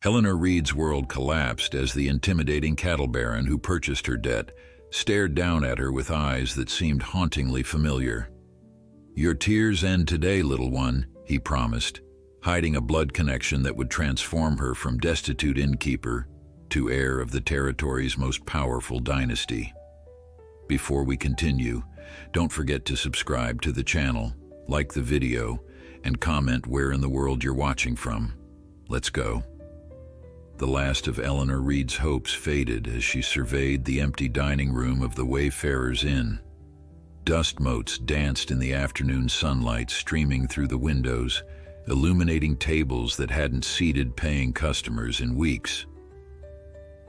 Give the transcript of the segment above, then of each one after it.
Eleanor Reed's world collapsed as the intimidating cattle baron who purchased her debt stared down at her with eyes that seemed hauntingly familiar. "Your tears end today, little one," he promised, hiding a blood connection that would transform her from destitute innkeeper to heir of the territory's most powerful dynasty. Before we continue, don't forget to subscribe to the channel, like the video, and comment where in the world you're watching from. Let's go. The last of Eleanor Reed's hopes faded as she surveyed the empty dining room of the Wayfarer's Inn. Dust motes danced in the afternoon sunlight streaming through the windows, illuminating tables that hadn't seated paying customers in weeks.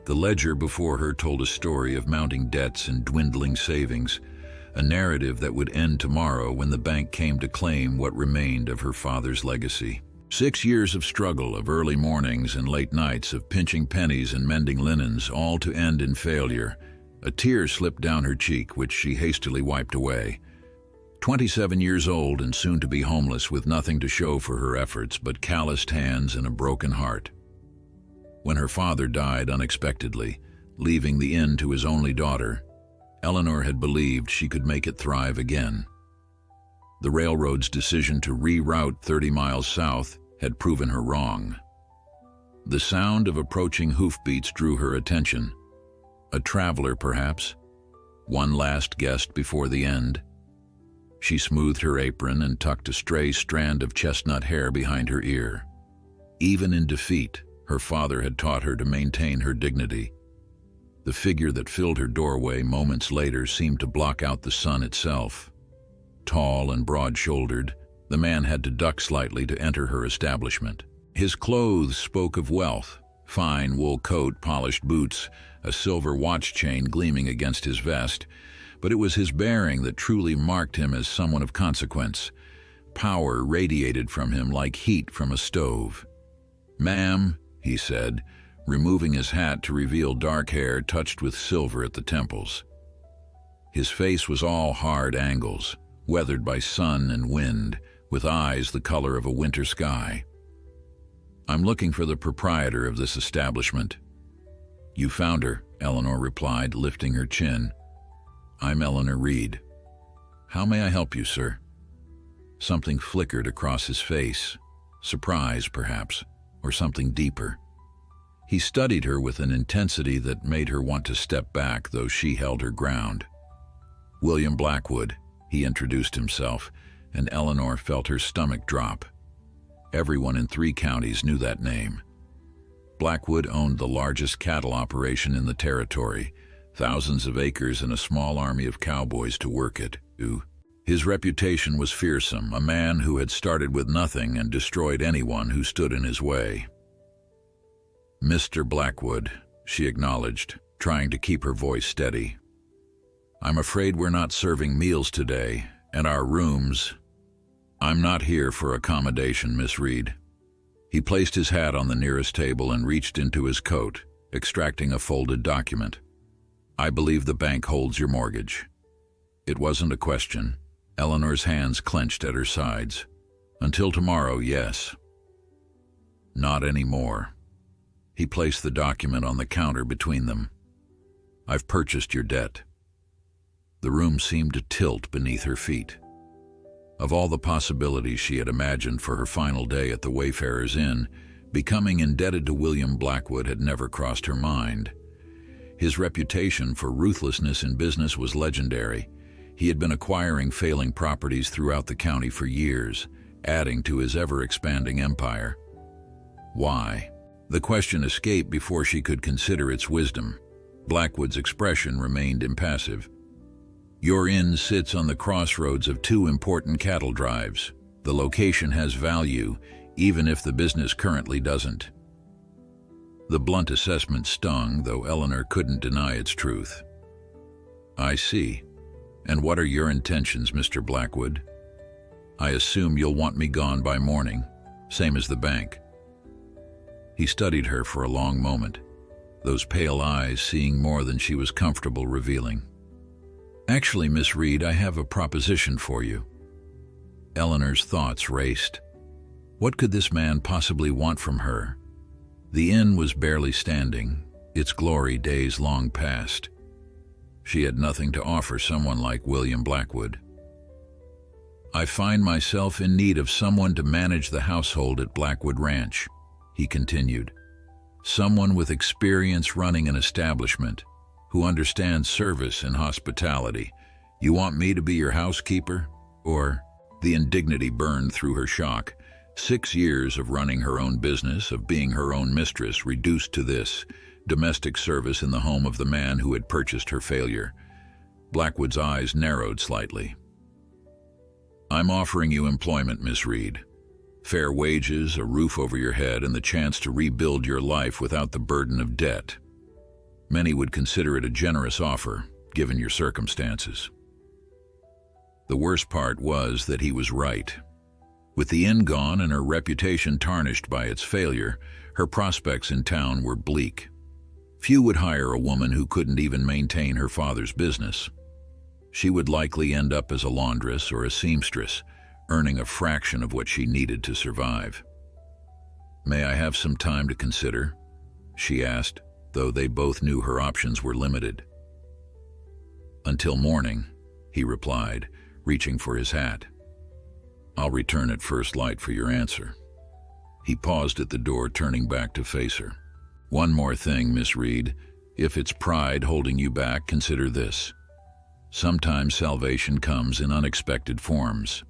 The ledger before her told a story of mounting debts and dwindling savings, a narrative that would end tomorrow when the bank came to claim what remained of her father's legacy. 6 years of struggle, of early mornings and late nights, of pinching pennies and mending linens, all to end in failure. A tear slipped down her cheek, which she hastily wiped away. 27 years old and soon to be homeless, with nothing to show for her efforts but calloused hands and a broken heart. When her father died unexpectedly, leaving the inn to his only daughter, Eleanor had believed she could make it thrive again. The railroad's decision to reroute 30 miles south had proven her wrong. The sound of approaching hoofbeats drew her attention. A traveler, perhaps? One last guest before the end? She smoothed her apron and tucked a stray strand of chestnut hair behind her ear. Even in defeat, her father had taught her to maintain her dignity. The figure that filled her doorway moments later seemed to block out the sun itself. Tall and broad-shouldered, the man had to duck slightly to enter her establishment. His clothes spoke of wealth: fine wool coat, polished boots, a silver watch chain gleaming against his vest. But it was his bearing that truly marked him as someone of consequence. Power radiated from him like heat from a stove. "Ma'am," he said, removing his hat to reveal dark hair touched with silver at the temples. His face was all hard angles, weathered by sun and wind, with eyes the color of a winter sky. "I'm looking for the proprietor of this establishment." "You found her," Eleanor replied, lifting her chin. "I'm Eleanor Reed. How may I help you, sir?" Something flickered across his face. Surprise, perhaps, or something deeper. He studied her with an intensity that made her want to step back, though she held her ground. "William Blackwood," he introduced himself, and Eleanor felt her stomach drop. Everyone in 3 counties knew that name. Blackwood owned the largest cattle operation in the territory, thousands of acres and a small army of cowboys to work it. His reputation was fearsome, a man who had started with nothing and destroyed anyone who stood in his way. "Mr. Blackwood," she acknowledged, trying to keep her voice steady. "I'm afraid we're not serving meals today, and our rooms—" "I'm not here for accommodation, Miss Reed." He placed his hat on the nearest table and reached into his coat, extracting a folded document. "I believe the bank holds your mortgage." It wasn't a question. Eleanor's hands clenched at her sides. "Until tomorrow, yes." "Not anymore." He placed the document on the counter between them. "I've purchased your debt." The room seemed to tilt beneath her feet. Of all the possibilities she had imagined for her final day at the Wayfarer's Inn, becoming indebted to William Blackwood had never crossed her mind. His reputation for ruthlessness in business was legendary. He had been acquiring failing properties throughout the county for years, adding to his ever-expanding empire. Why? The question escaped before she could consider its wisdom. Blackwood's expression remained impassive. "Your inn sits on the crossroads of 2 important cattle drives. The location has value, even if the business currently doesn't." The blunt assessment stung, though Eleanor couldn't deny its truth. "I see. And what are your intentions, Mr. Blackwood? I assume you'll want me gone by morning, same as the bank." He studied her for a long moment, those pale eyes seeing more than she was comfortable revealing. "Actually, Miss Reed, I have a proposition for you." Eleanor's thoughts raced. What could this man possibly want from her? The inn was barely standing, its glory days long past. She had nothing to offer someone like William Blackwood. "I find myself in need of someone to manage the household at Blackwood Ranch," he continued. "Someone with experience running an establishment, who understands service and hospitality. You want me to be your housekeeper? Or—" The indignity burned through her shock. 6 years of running her own business, of being her own mistress, reduced to this, domestic service in the home of the man who had purchased her failure. Blackwood's eyes narrowed slightly. "I'm offering you employment, Miss Reed. Fair wages, a roof over your head, and the chance to rebuild your life without the burden of debt. Many would consider it a generous offer, given your circumstances." The worst part was that he was right. With the inn gone and her reputation tarnished by its failure, her prospects in town were bleak. Few would hire a woman who couldn't even maintain her father's business. She would likely end up as a laundress or a seamstress, earning a fraction of what she needed to survive. "May I have some time to consider?" she asked, though they both knew her options were limited. "Until morning," he replied, reaching for his hat. "I'll return at first light for your answer." He paused at the door, turning back to face her. "One more thing, Miss Reed. If it's pride holding you back, consider this. Sometimes salvation comes in unexpected forms."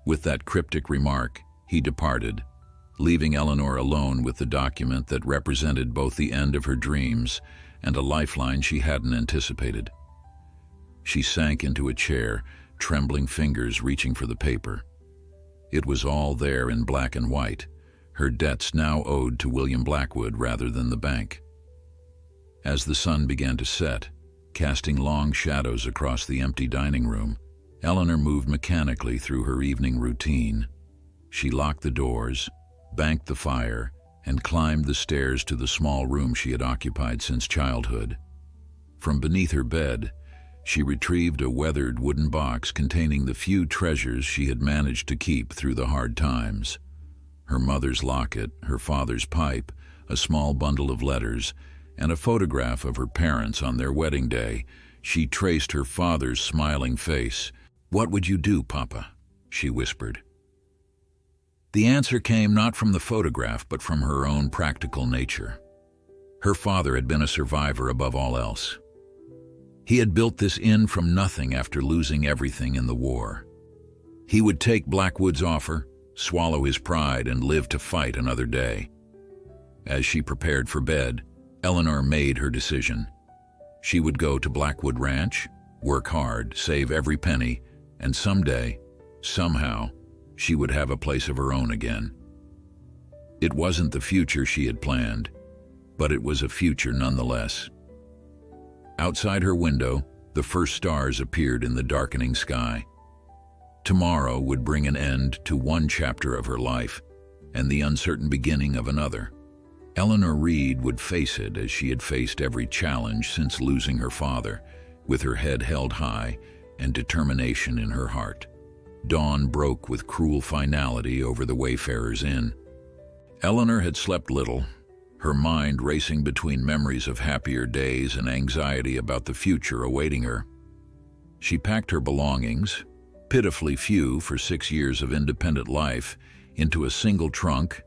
With that cryptic remark, he departed, leaving Eleanor alone with the document that represented both the end of her dreams and a lifeline she hadn't anticipated. She sank into a chair, trembling fingers reaching for the paper. It was all there in black and white, her debts now owed to William Blackwood rather than the bank. As the sun began to set, casting long shadows across the empty dining room, Eleanor moved mechanically through her evening routine. She locked the doors, banked the fire, and climbed the stairs to the small room she had occupied since childhood. From beneath her bed, she retrieved a weathered wooden box containing the few treasures she had managed to keep through the hard times. Her mother's locket, her father's pipe, a small bundle of letters, and a photograph of her parents on their wedding day. She traced her father's smiling face. "What would you do, Papa?" she whispered. The answer came not from the photograph, but from her own practical nature. Her father had been a survivor above all else. He had built this inn from nothing after losing everything in the war. He would take Blackwood's offer, swallow his pride, and live to fight another day. As she prepared for bed, Eleanor made her decision. She would go to Blackwood Ranch, work hard, save every penny, and someday, somehow, she would have a place of her own again. It wasn't the future she had planned, but it was a future nonetheless. Outside her window, the first stars appeared in the darkening sky. Tomorrow would bring an end to one chapter of her life and the uncertain beginning of another. Eleanor Reed would face it as she had faced every challenge since losing her father, with her head held high and determination in her heart. Dawn broke with cruel finality over the Wayfarer's Inn. Eleanor had slept little, her mind racing between memories of happier days and anxiety about the future awaiting her. She packed her belongings, pitifully few for 6 years of independent life, into a single trunk,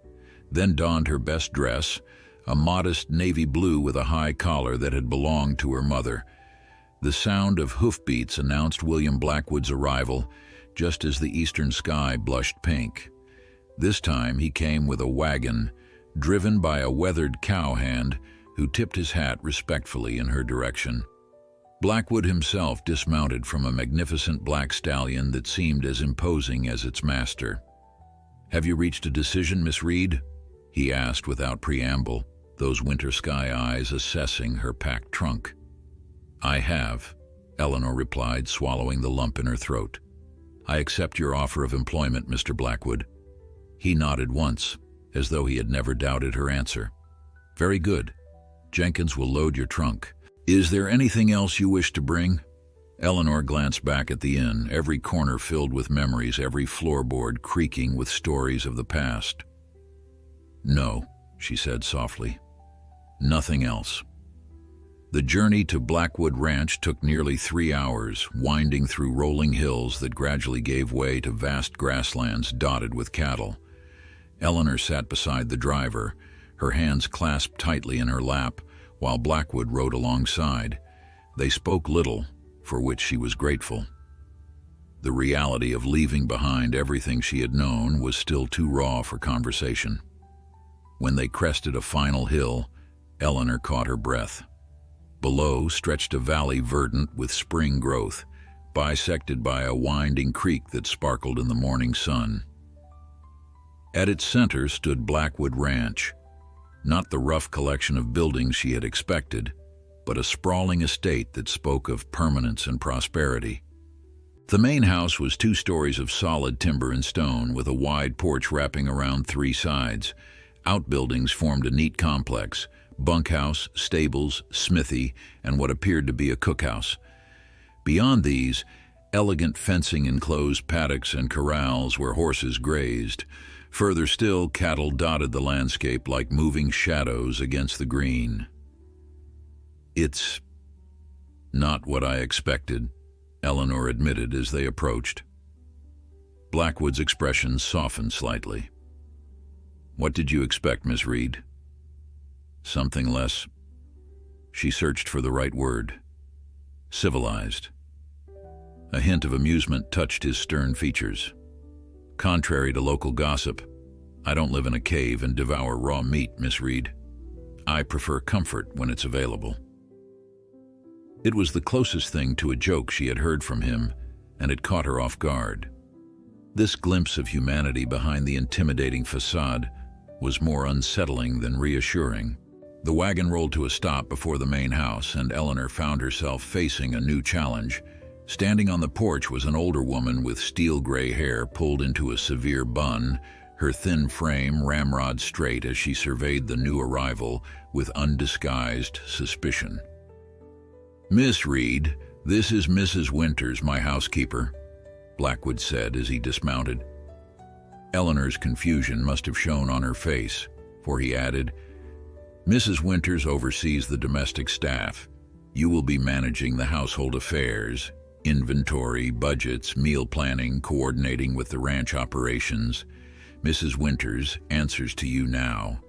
then donned her best dress, a modest navy blue with a high collar that had belonged to her mother. The sound of hoofbeats announced William Blackwood's arrival, just as the eastern sky blushed pink. This time he came with a wagon, driven by a weathered cowhand who tipped his hat respectfully in her direction. Blackwood himself dismounted from a magnificent black stallion that seemed as imposing as its master. "Have you reached a decision, Miss Reed?" he asked without preamble, those winter sky eyes assessing her packed trunk. "I have," Eleanor replied, swallowing the lump in her throat. "I accept your offer of employment, Mr. Blackwood." He nodded once, as though he had never doubted her answer. "Very good. Jenkins will load your trunk. Is there anything else you wish to bring?" Eleanor glanced back at the inn, every corner filled with memories, every floorboard creaking with stories of the past. "No," she said softly. Nothing else. The journey to Blackwood Ranch took nearly 3 hours, winding through rolling hills that gradually gave way to vast grasslands dotted with cattle. Eleanor sat beside the driver, her hands clasped tightly in her lap, while Blackwood rode alongside. They spoke little, for which she was grateful. The reality of leaving behind everything she had known was still too raw for conversation. When they crested a final hill, Eleanor caught her breath. Below stretched a valley verdant with spring growth, bisected by a winding creek that sparkled in the morning sun. At its center stood Blackwood Ranch, not the rough collection of buildings she had expected, but a sprawling estate that spoke of permanence and prosperity. The main house was 2 stories of solid timber and stone, with a wide porch wrapping around 3 sides. Outbuildings formed a neat complex: bunkhouse, stables, smithy, and what appeared to be a cookhouse. Beyond these, elegant fencing enclosed paddocks and corrals where horses grazed. Further still, cattle dotted the landscape like moving shadows against the green. "It's not what I expected," Eleanor admitted as they approached. Blackwood's expression softened slightly. "What did you expect, Miss Reed?" "Something less," she searched for the right word, "civilized." A hint of amusement touched his stern features. "Contrary to local gossip, I don't live in a cave and devour raw meat, Miss Reed. I prefer comfort when it's available." It was the closest thing to a joke she had heard from him, and it caught her off guard. This glimpse of humanity behind the intimidating facade was more unsettling than reassuring. The wagon rolled to a stop before the main house, and Eleanor found herself facing a new challenge. Standing on the porch was an older woman with steel-gray hair pulled into a severe bun, her thin frame ramrod straight as she surveyed the new arrival with undisguised suspicion. "Miss Reed, this is Mrs. Winters, my housekeeper," Blackwood said as he dismounted. Eleanor's confusion must have shown on her face, for he added, "Mrs. Winters oversees the domestic staff. You will be managing the household affairs, inventory, budgets, meal planning, coordinating with the ranch operations. Mrs. Winters answers to you now."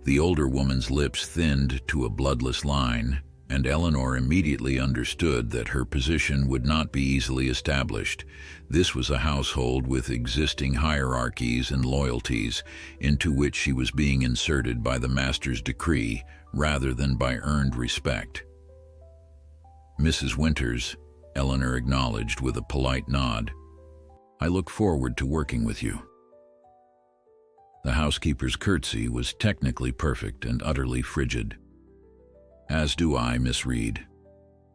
The older woman's lips thinned to a bloodless line, and Eleanor immediately understood that her position would not be easily established. This was a household with existing hierarchies and loyalties, into which she was being inserted by the master's decree rather than by earned respect. "Mrs. Winters," Eleanor acknowledged with a polite nod. "I look forward to working with you." The housekeeper's curtsy was technically perfect and utterly frigid. "As do I, Miss Reed.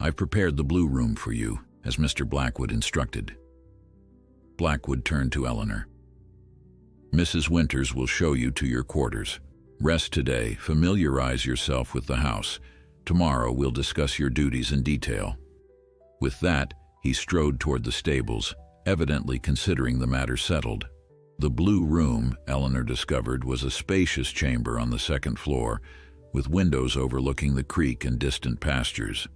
I've prepared the blue room for you, as Mr. Blackwood instructed." Blackwood turned to Eleanor. "Mrs. Winters will show you to your quarters. Rest today, familiarize yourself with the house. Tomorrow we'll discuss your duties in detail." With that, he strode toward the stables, evidently considering the matter settled. The blue room, Eleanor discovered, was a spacious chamber on the 2nd floor, with windows overlooking the creek and distant pastures.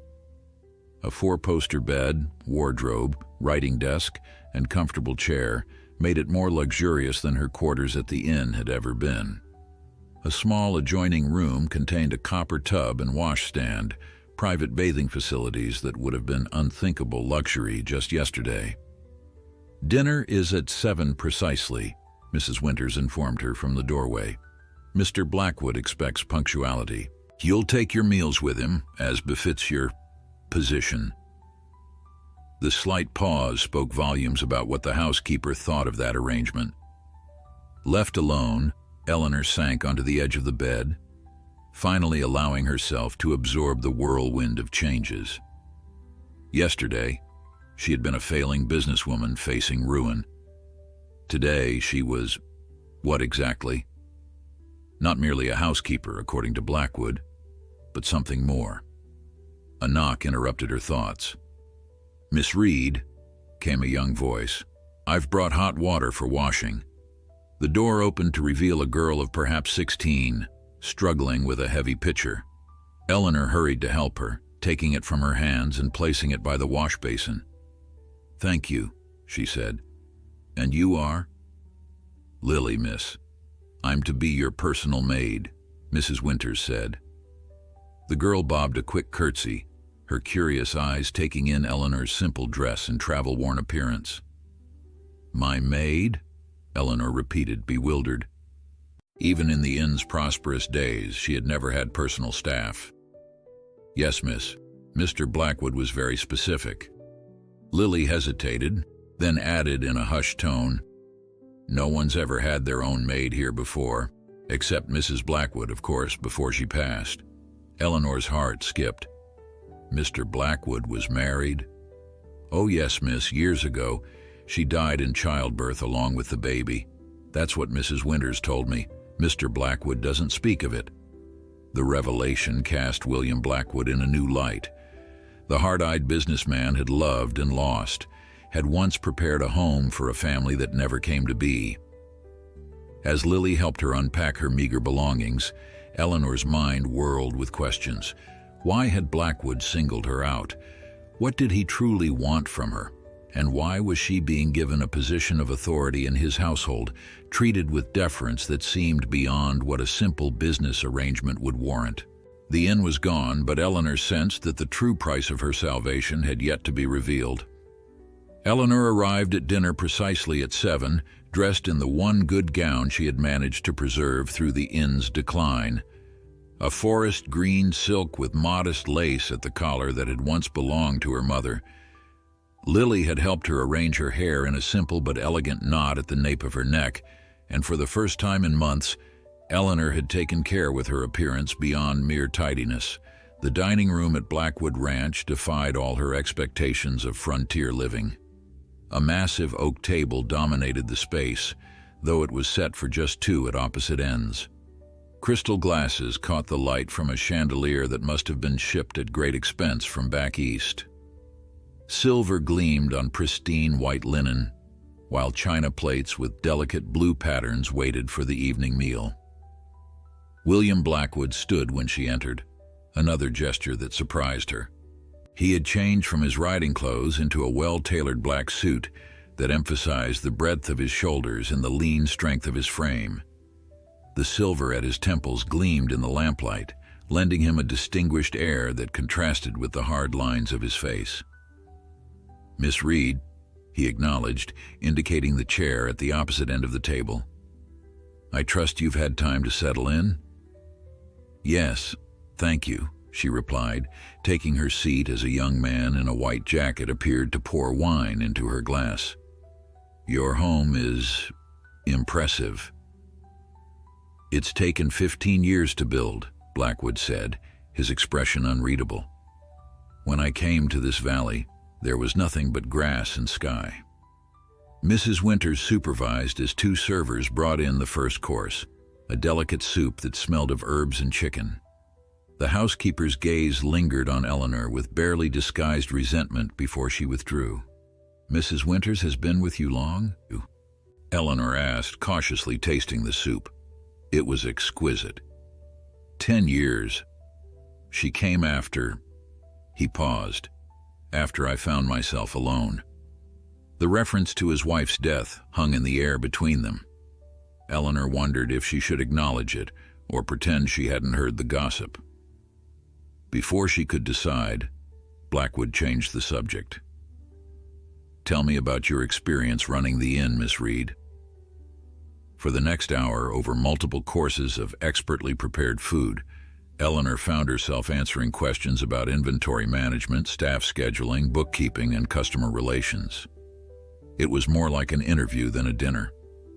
A 4-poster bed, wardrobe, writing desk, and comfortable chair made it more luxurious than her quarters at the inn had ever been. A small adjoining room contained a copper tub and washstand, private bathing facilities that would have been unthinkable luxury just yesterday. "Dinner is at 7 precisely," Mrs. Winters informed her from the doorway. "Mr. Blackwood expects punctuality. You'll take your meals with him, as befits your position." The slight pause spoke volumes about what the housekeeper thought of that arrangement. Left alone, Eleanor sank onto the edge of the bed, finally allowing herself to absorb the whirlwind of changes. Yesterday, she had been a failing businesswoman facing ruin. Today, she was, what exactly? Not merely a housekeeper, according to Blackwood, but something more. A knock interrupted her thoughts. "Miss Reed," came a young voice. "I've brought hot water for washing." The door opened to reveal a girl of perhaps 16, struggling with a heavy pitcher. Eleanor hurried to help her, taking it from her hands and placing it by the wash basin. "Thank you," she said. "And you are?" "Lily, miss. I'm to be your personal maid," Mrs. Winters said. The girl bobbed a quick curtsy, her curious eyes taking in Eleanor's simple dress and travel-worn appearance. "My maid?" Eleanor repeated, bewildered. Even in the inn's prosperous days, she had never had personal staff. "Yes, miss." Mr. Blackwood was very specific. Lily hesitated, then added in a hushed tone, "No one's ever had their own maid here before, except Mrs. Blackwood, of course, before she passed." Eleanor's heart skipped. Mr. Blackwood was married? "Oh yes, miss, years ago. She died in childbirth along with the baby. That's what Mrs. Winters told me. Mr. Blackwood doesn't speak of it." The revelation cast William Blackwood in a new light. The hard-eyed businessman had loved and lost, had once prepared a home for a family that never came to be. As Lily helped her unpack her meager belongings, Eleanor's mind whirled with questions. Why had Blackwood singled her out? What did he truly want from her? And why was she being given a position of authority in his household, treated with deference that seemed beyond what a simple business arrangement would warrant? The inn was gone, but Eleanor sensed that the true price of her salvation had yet to be revealed. Eleanor arrived at dinner precisely at 7, dressed in the one good gown she had managed to preserve through the inn's decline. A forest green silk with modest lace at the collar that had once belonged to her mother. Lily had helped her arrange her hair in a simple but elegant knot at the nape of her neck, and for the first time in months, Eleanor had taken care with her appearance beyond mere tidiness. The dining room at Blackwood Ranch defied all her expectations of frontier living. A massive oak table dominated the space, though it was set for just two at opposite ends. Crystal glasses caught the light from a chandelier that must have been shipped at great expense from back east. Silver gleamed on pristine white linen, while china plates with delicate blue patterns waited for the evening meal. William Blackwood stood when she entered, another gesture that surprised her. He had changed from his riding clothes into a well-tailored black suit that emphasized the breadth of his shoulders and the lean strength of his frame. The silver at his temples gleamed in the lamplight, lending him a distinguished air that contrasted with the hard lines of his face. "Miss Reed," he acknowledged, indicating the chair at the opposite end of the table. "I trust you've had time to settle in?" "Yes, thank you," she replied, taking her seat as a young man in a white jacket appeared to pour wine into her glass. "Your home is impressive." "It's taken 15 years to build," Blackwood said, his expression unreadable. "When I came to this valley, there was nothing but grass and sky." Mrs. Winters supervised as two servers brought in the first course, a delicate soup that smelled of herbs and chicken. The housekeeper's gaze lingered on Eleanor with barely disguised resentment before she withdrew. "Mrs. Winters has been with you long?" Eleanor asked, cautiously tasting the soup. It was exquisite. 10 years. She came after... He paused. "After I found myself alone." The reference to his wife's death hung in the air between them. Eleanor wondered if she should acknowledge it or pretend she hadn't heard the gossip. Before she could decide, Blackwood changed the subject. "Tell me about your experience running the inn, Miss Reed." For the next hour, over multiple courses of expertly prepared food, Eleanor found herself answering questions about inventory management, staff scheduling, bookkeeping, and customer relations. It was more like an interview than a dinner,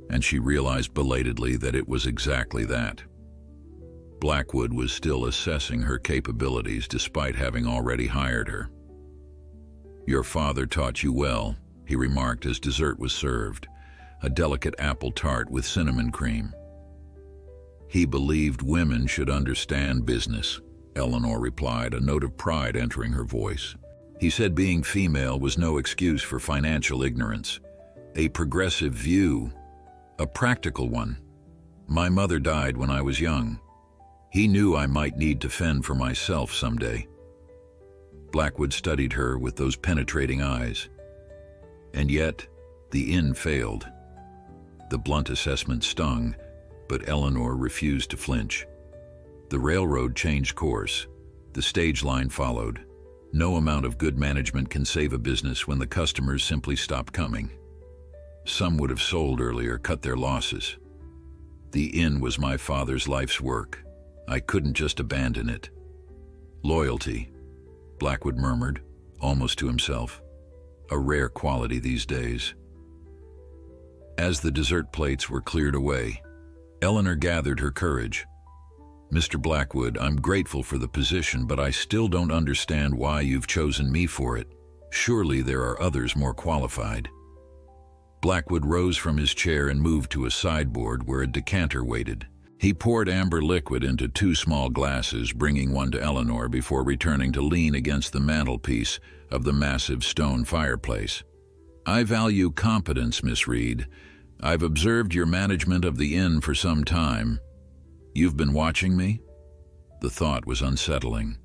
and she realized belatedly that it was exactly that. Blackwood was still assessing her capabilities despite having already hired her. "Your father taught you well," he remarked as dessert was served, a delicate apple tart with cinnamon cream. "He believed women should understand business," Eleanor replied, a note of pride entering her voice. "He said being female was no excuse for financial ignorance. A progressive view A practical one. My mother died when I was young. He knew I might need to fend for myself someday. Blackwood studied her with those penetrating eyes. And yet, the inn failed. The blunt assessment stung, but Eleanor refused to flinch. The railroad changed course. The stage line followed. No amount of good management can save a business when the customers simply stop coming. Some would have sold earlier, cut their losses. The inn was my father's life's work. I couldn't just abandon it. Loyalty, Blackwood murmured, almost to himself. A rare quality these days. As the dessert plates were cleared away, Eleanor gathered her courage. Mr. Blackwood, I'm grateful for the position, but I still don't understand why you've chosen me for it. Surely there are others more qualified. Blackwood rose from his chair and moved to a sideboard where a decanter waited. He poured amber liquid into 2 small glasses, bringing one to Eleanor before returning to lean against the mantelpiece of the massive stone fireplace. I value competence, Miss Reed. I've observed your management of the inn for some time. You've been watching me? The thought was unsettling.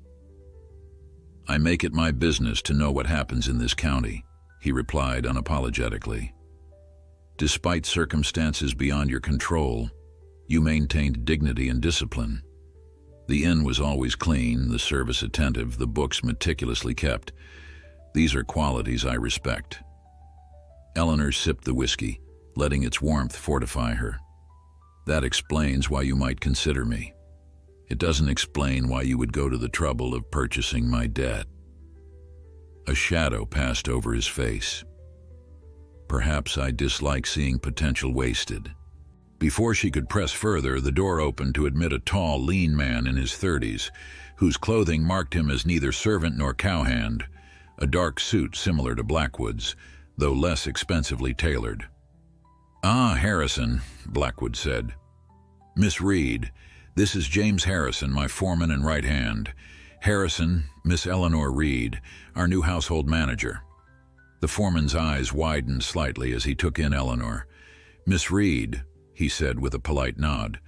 I make it my business to know what happens in this county, he replied unapologetically. Despite circumstances beyond your control, you maintained dignity and discipline. The inn was always clean, the service attentive, the books meticulously kept. These are qualities I respect. Eleanor sipped the whiskey, letting its warmth fortify her. That explains why you might consider me. It doesn't explain why you would go to the trouble of purchasing my debt. A shadow passed over his face. Perhaps I dislike seeing potential wasted. Before she could press further, the door opened to admit a tall, lean man in his 30s, whose clothing marked him as neither servant nor cowhand, a dark suit similar to Blackwood's, though less expensively tailored. Ah, Harrison, Blackwood said. Miss Reed, this is James Harrison, my foreman and right hand. Harrison, Miss Eleanor Reed, our new household manager. The foreman's eyes widened slightly as he took in Eleanor. Miss Reed, he said with a polite nod.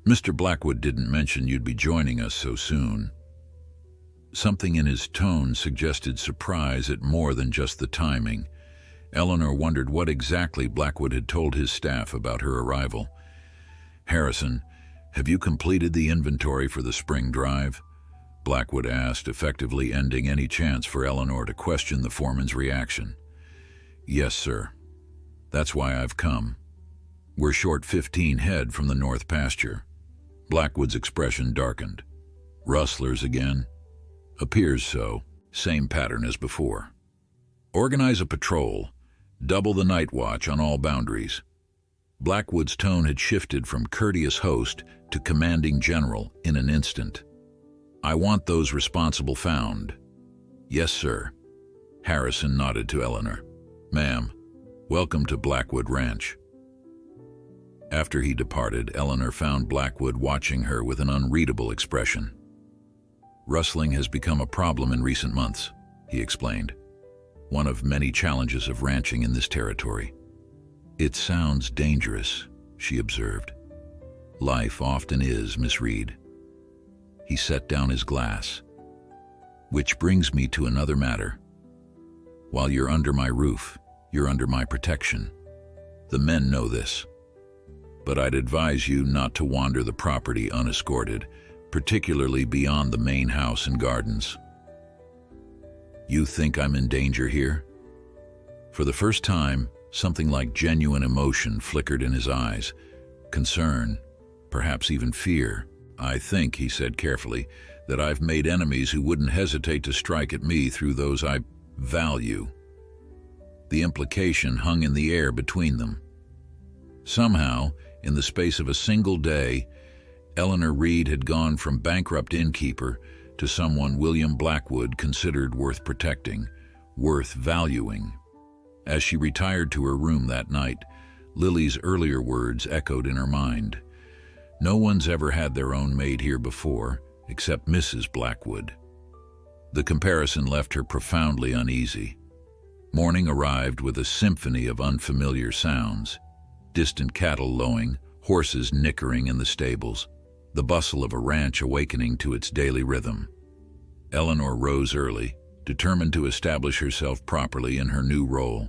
Mr. Blackwood didn't mention you'd be joining us so soon. Something in his tone suggested surprise at more than just the timing. Eleanor wondered what exactly Blackwood had told his staff about her arrival. Harrison, have you completed the inventory for the spring drive? Blackwood asked, effectively ending any chance for Eleanor to question the foreman's reaction. Yes, sir. That's why I've come. We're short 15 head from the north pasture. Blackwood's expression darkened. Rustlers again? Appears so. Same pattern as before. Organize a patrol. Double the night watch on all boundaries. Blackwood's tone had shifted from courteous host to commanding general in an instant. I want those responsible found. Yes, sir. Harrison nodded to Eleanor. Ma'am, welcome to Blackwood Ranch. After he departed, Eleanor found Blackwood watching her with an unreadable expression. Rustling has become a problem in recent months, he explained. One of many challenges of ranching in this territory. It sounds dangerous, she observed. Life often is, Miss Reed. He set down his glass. Which brings me to another matter. While you're under my roof, you're under my protection. The men know this. But I'd advise you not to wander the property unescorted, particularly beyond the main house and gardens. You think I'm in danger here? For the first time, something like genuine emotion flickered in his eyes. Concern, perhaps even fear. I think, he said carefully, that I've made enemies who wouldn't hesitate to strike at me through those I value. The implication hung in the air between them. Somehow, in the space of a single day, Eleanor Reed had gone from bankrupt innkeeper to someone William Blackwood considered worth protecting, worth valuing. As she retired to her room that night, Lily's earlier words echoed in her mind. No one's ever had their own maid here before, except Mrs. Blackwood. The comparison left her profoundly uneasy. Morning arrived with a symphony of unfamiliar sounds. distant cattle lowing, horses nickering in the stables, the bustle of a ranch awakening to its daily rhythm. Eleanor rose early, determined to establish herself properly in her new role.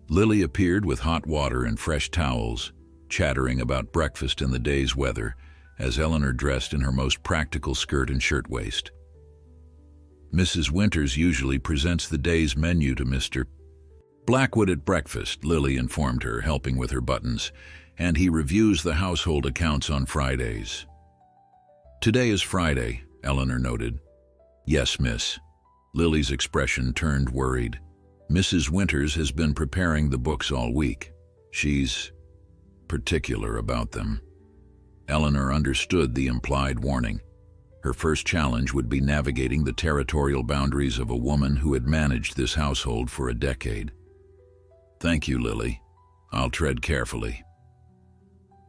Lily appeared with hot water and fresh towels, chattering about breakfast and the day's weather, as Eleanor dressed in her most practical skirt and shirtwaist. Mrs. Winters usually presents the day's menu to Mr. Blackwood at breakfast, Lily informed her, helping with her buttons, and he reviews the household accounts on Fridays. Today is Friday, Eleanor noted. Yes, miss. Lily's expression turned worried. Mrs. Winters has been preparing the books all week. She's particular about them. Eleanor understood the implied warning. Her first challenge would be navigating the territorial boundaries of a woman who had managed this household for a decade. Thank you, Lily. I'll tread carefully.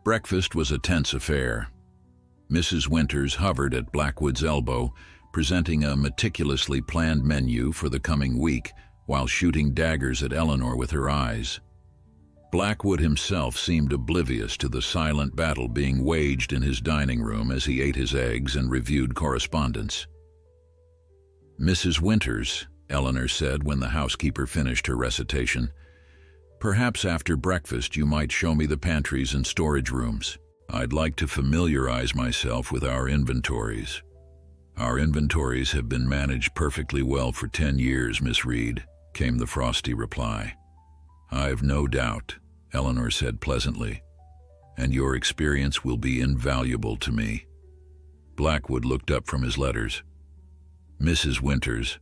Breakfast was a tense affair. Mrs. Winters hovered at Blackwood's elbow, presenting a meticulously planned menu for the coming week while shooting daggers at Eleanor with her eyes. Blackwood himself seemed oblivious to the silent battle being waged in his dining room as he ate his eggs and reviewed correspondence. Mrs. Winters, Eleanor said when the housekeeper finished her recitation, perhaps after breakfast you might show me the pantries and storage rooms. I'd like to familiarize myself with our inventories. Our inventories have been managed perfectly well for 10 years, Miss Reed, came the frosty reply. I've no doubt, Eleanor said pleasantly, and your experience will be invaluable to me. Blackwood looked up from his letters. Mrs. Winters,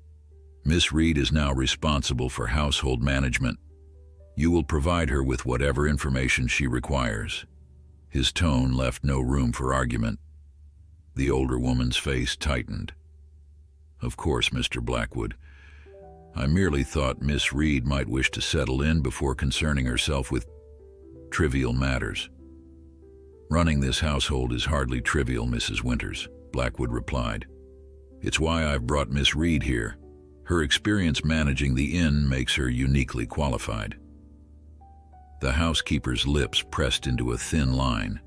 Miss Reed is now responsible for household management. You will provide her with whatever information she requires. His tone left no room for argument. The older woman's face tightened. Of course, Mr. Blackwood. I merely thought Miss Reed might wish to settle in before concerning herself with trivial matters. Running this household is hardly trivial, Mrs. Winters, Blackwood replied. It's why I've brought Miss Reed here. Her experience managing the inn makes her uniquely qualified. The housekeeper's lips pressed into a thin line.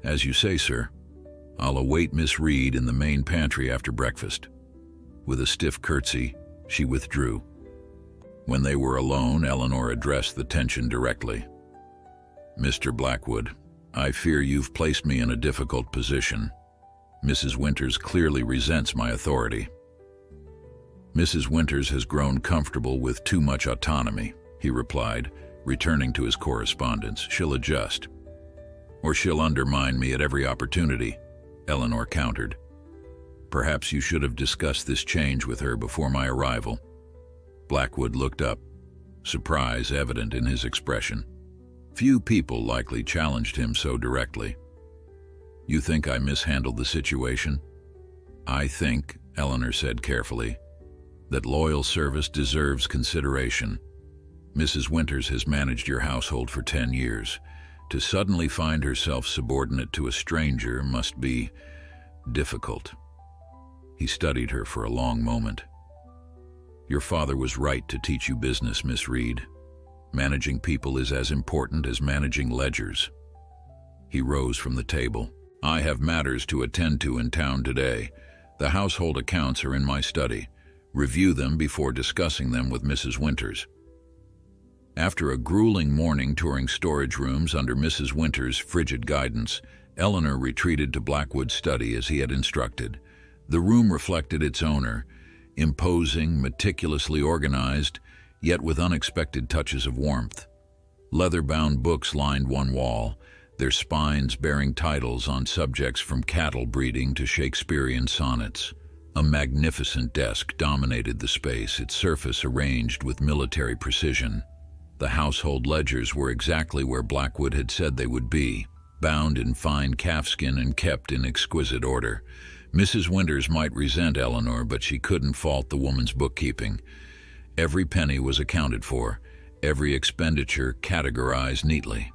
As you say, sir. I'll await Miss Reed in the main pantry after breakfast. With a stiff curtsy, she withdrew. When they were alone, Eleanor addressed the tension directly. Mr. Blackwood, I fear you've placed me in a difficult position. Mrs. Winters clearly resents my authority. Mrs. Winters has grown comfortable with too much autonomy, he replied, returning to his correspondence. She'll adjust. Or she'll undermine me at every opportunity, Eleanor countered. Perhaps you should have discussed this change with her before my arrival. Blackwood looked up, surprise evident in his expression. Few people likely challenged him so directly. You think I mishandled the situation? I think, Eleanor said carefully, that loyal service deserves consideration. Mrs. Winters has managed your household for 10 years. To suddenly find herself subordinate to a stranger must be difficult. He studied her for a long moment. Your father was right to teach you business, Miss Reed. Managing people is as important as managing ledgers. He rose from the table. I have matters to attend to in town today. The household accounts are in my study. Review them before discussing them with Mrs. Winters. After a grueling morning touring storage rooms under Mrs. Winters' frigid guidance, Eleanor retreated to Blackwood's study as he had instructed. The room reflected its owner, imposing, meticulously organized, yet with unexpected touches of warmth. Leather-bound books lined one wall, their spines bearing titles on subjects from cattle breeding to Shakespearean sonnets. A magnificent desk dominated the space, its surface arranged with military precision. The household ledgers were exactly where Blackwood had said they would be, bound in fine calfskin and kept in exquisite order. Mrs. Winters might resent Eleanor, but she couldn't fault the woman's bookkeeping. Every penny was accounted for, every expenditure categorized neatly.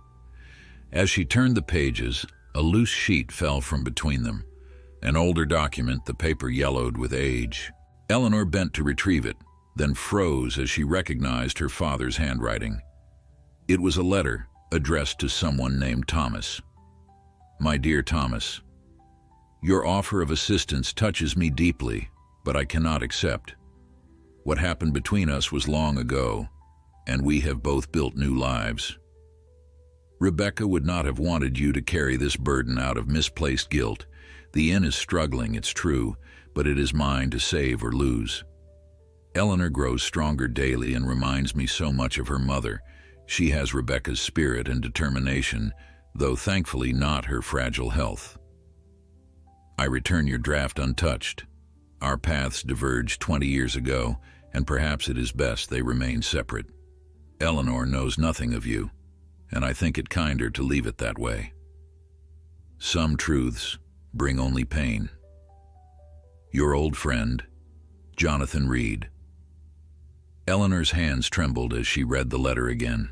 As she turned the pages, a loose sheet fell from between them. An older document, the paper yellowed with age. Eleanor bent to retrieve it, then froze as she recognized her father's handwriting. It was a letter, addressed to someone named Thomas. My dear Thomas, your offer of assistance touches me deeply, but I cannot accept. What happened between us was long ago, and we have both built new lives. Rebecca would not have wanted you to carry this burden out of misplaced guilt. The inn is struggling, it's true, but it is mine to save or lose. Eleanor grows stronger daily and reminds me so much of her mother. She has Rebecca's spirit and determination, though thankfully not her fragile health. I return your draft untouched. Our paths diverged 20 years ago, and perhaps it is best they remain separate. Eleanor knows nothing of you, and I think it kinder to leave it that way. Some truths bring only pain. Your old friend, Jonathan Reed. Eleanor's hands trembled as she read the letter again.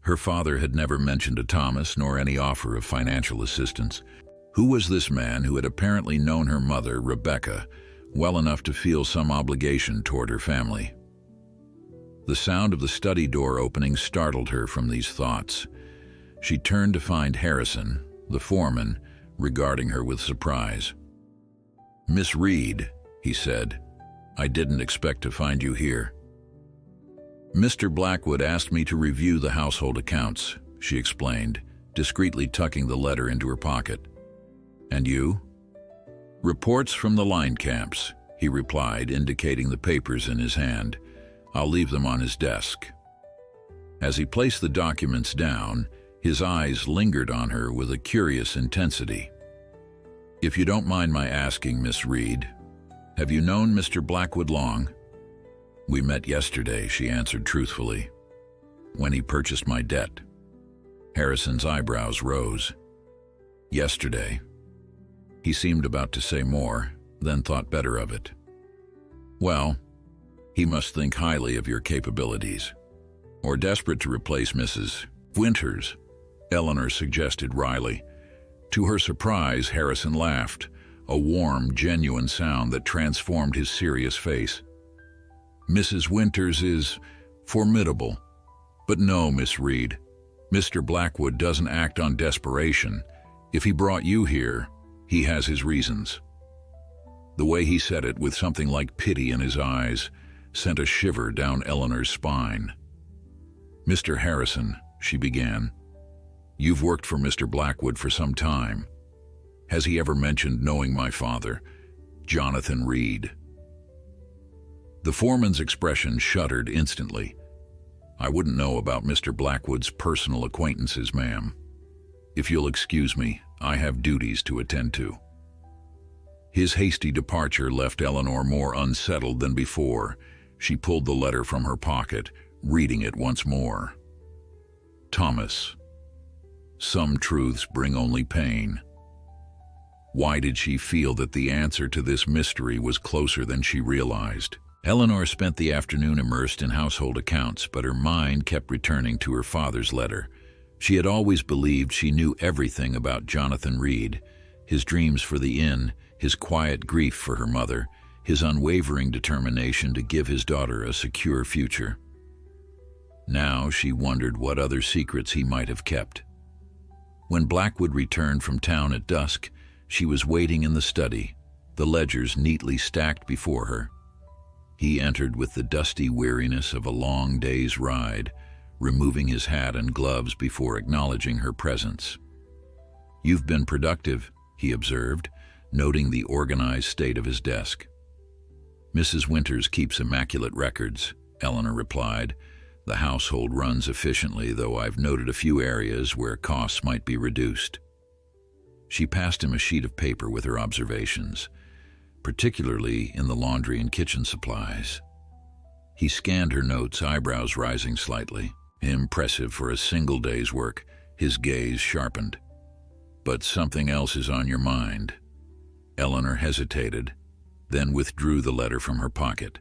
Her father had never mentioned to Thomas nor any offer of financial assistance. Who was this man who had apparently known her mother, Rebecca, well enough to feel some obligation toward her family? The sound of the study door opening startled her from these thoughts. She turned to find Harrison, the foreman, regarding her with surprise. "Miss Reed," he said, "I didn't expect to find you here." "Mr. Blackwood asked me to review the household accounts," she explained, discreetly tucking the letter into her pocket. "And you?" "Reports from the line camps," he replied, indicating the papers in his hand. "I'll leave them on his desk." As he placed the documents down, his eyes lingered on her with a curious intensity. "If you don't mind my asking, Miss Reed, have you known Mr. Blackwood long?" "We met yesterday," she answered truthfully, "when he purchased my debt." Harrison's eyebrows rose. "Yesterday." He seemed about to say more, then thought better of it. "Well, he must think highly of your capabilities. Or desperate to replace Mrs. Winters," Eleanor suggested wryly. To her surprise, Harrison laughed, a warm, genuine sound that transformed his serious face. "Mrs. Winters is formidable. But no, Miss Reed, Mr. Blackwood doesn't act on desperation. If he brought you here, he has his reasons." The way he said it, with something like pity in his eyes, sent a shiver down Eleanor's spine. "Mr. Harrison," she began, "you've worked for Mr. Blackwood for some time. Has he ever mentioned knowing my father, Jonathan Reed?" The foreman's expression shuddered instantly. "I wouldn't know about Mr. Blackwood's personal acquaintances, ma'am. If you'll excuse me, I have duties to attend to." His hasty departure left Eleanor more unsettled than before. She pulled the letter from her pocket, reading it once more. Thomas. Some truths bring only pain. Why did she feel that the answer to this mystery was closer than she realized? Eleanor spent the afternoon immersed in household accounts, but her mind kept returning to her father's letter. She had always believed she knew everything about Jonathan Reed, his dreams for the inn, his quiet grief for her mother, his unwavering determination to give his daughter a secure future. Now she wondered what other secrets he might have kept. When Blackwood returned from town at dusk, she was waiting in the study, the ledgers neatly stacked before her. He entered with the dusty weariness of a long day's ride, removing his hat and gloves before acknowledging her presence. "You've been productive," he observed, noting the organized state of his desk. "Mrs. Winters keeps immaculate records," Eleanor replied. "The household runs efficiently, though I've noted a few areas where costs might be reduced." She passed him a sheet of paper with her observations, particularly in the laundry and kitchen supplies. He scanned her notes, eyebrows rising slightly. Impressive for a single day's work, his gaze sharpened. "But something else is on your mind." Eleanor hesitated, then withdrew the letter from her pocket.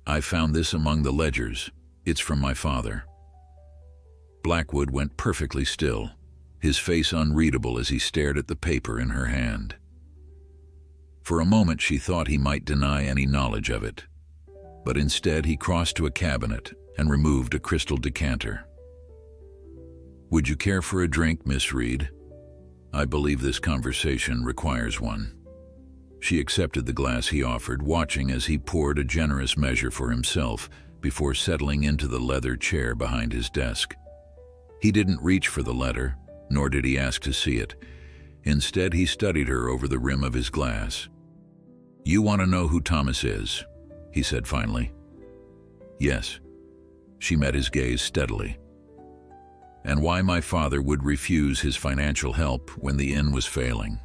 "I found this among the ledgers. It's from my father." Blackwood went perfectly still, his face unreadable as he stared at the paper in her hand. For a moment she thought he might deny any knowledge of it, but instead he crossed to a cabinet and removed a crystal decanter. Would you care for a drink, Miss Reed? I believe this conversation requires one. She accepted the glass he offered, watching as he poured a generous measure for himself before settling into the leather chair behind his desk. He didn't reach for the letter, nor did he ask to see it. Instead, he studied her over the rim of his glass. "You want to know who Thomas is?" he said finally. "Yes." She met his gaze steadily. "And why my father would refuse his financial help when the inn was failing.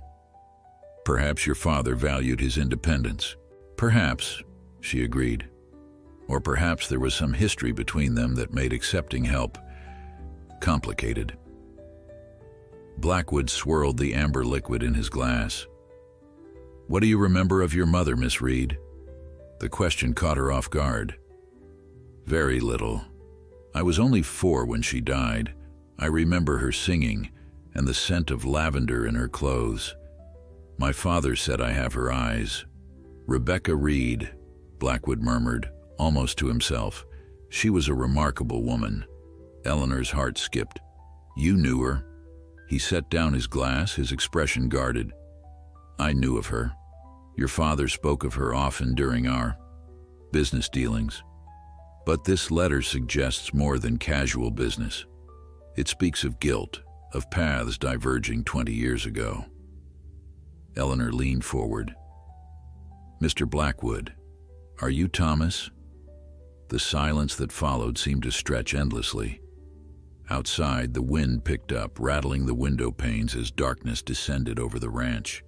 Perhaps your father valued his independence." "Perhaps," she agreed. "Or perhaps there was some history between them that made accepting help complicated." Blackwood swirled the amber liquid in his glass. "What do you remember of your mother, Miss Reed?" The question caught her off guard. "Very little. I was only 4 when she died. I remember her singing and the scent of lavender in her clothes. My father said I have her eyes." "Rebecca Reed," Blackwood murmured, almost to himself. "She was a remarkable woman." Eleanor's heart skipped. "You knew her?" He set down his glass, his expression guarded. "I knew of her. Your father spoke of her often during our business dealings. But this letter suggests more than casual business. It speaks of guilt, of paths diverging 20 years ago." Eleanor leaned forward. "Mr. Blackwood, are you Thomas?" The silence that followed seemed to stretch endlessly. Outside, the wind picked up, rattling the window panes as darkness descended over the ranch.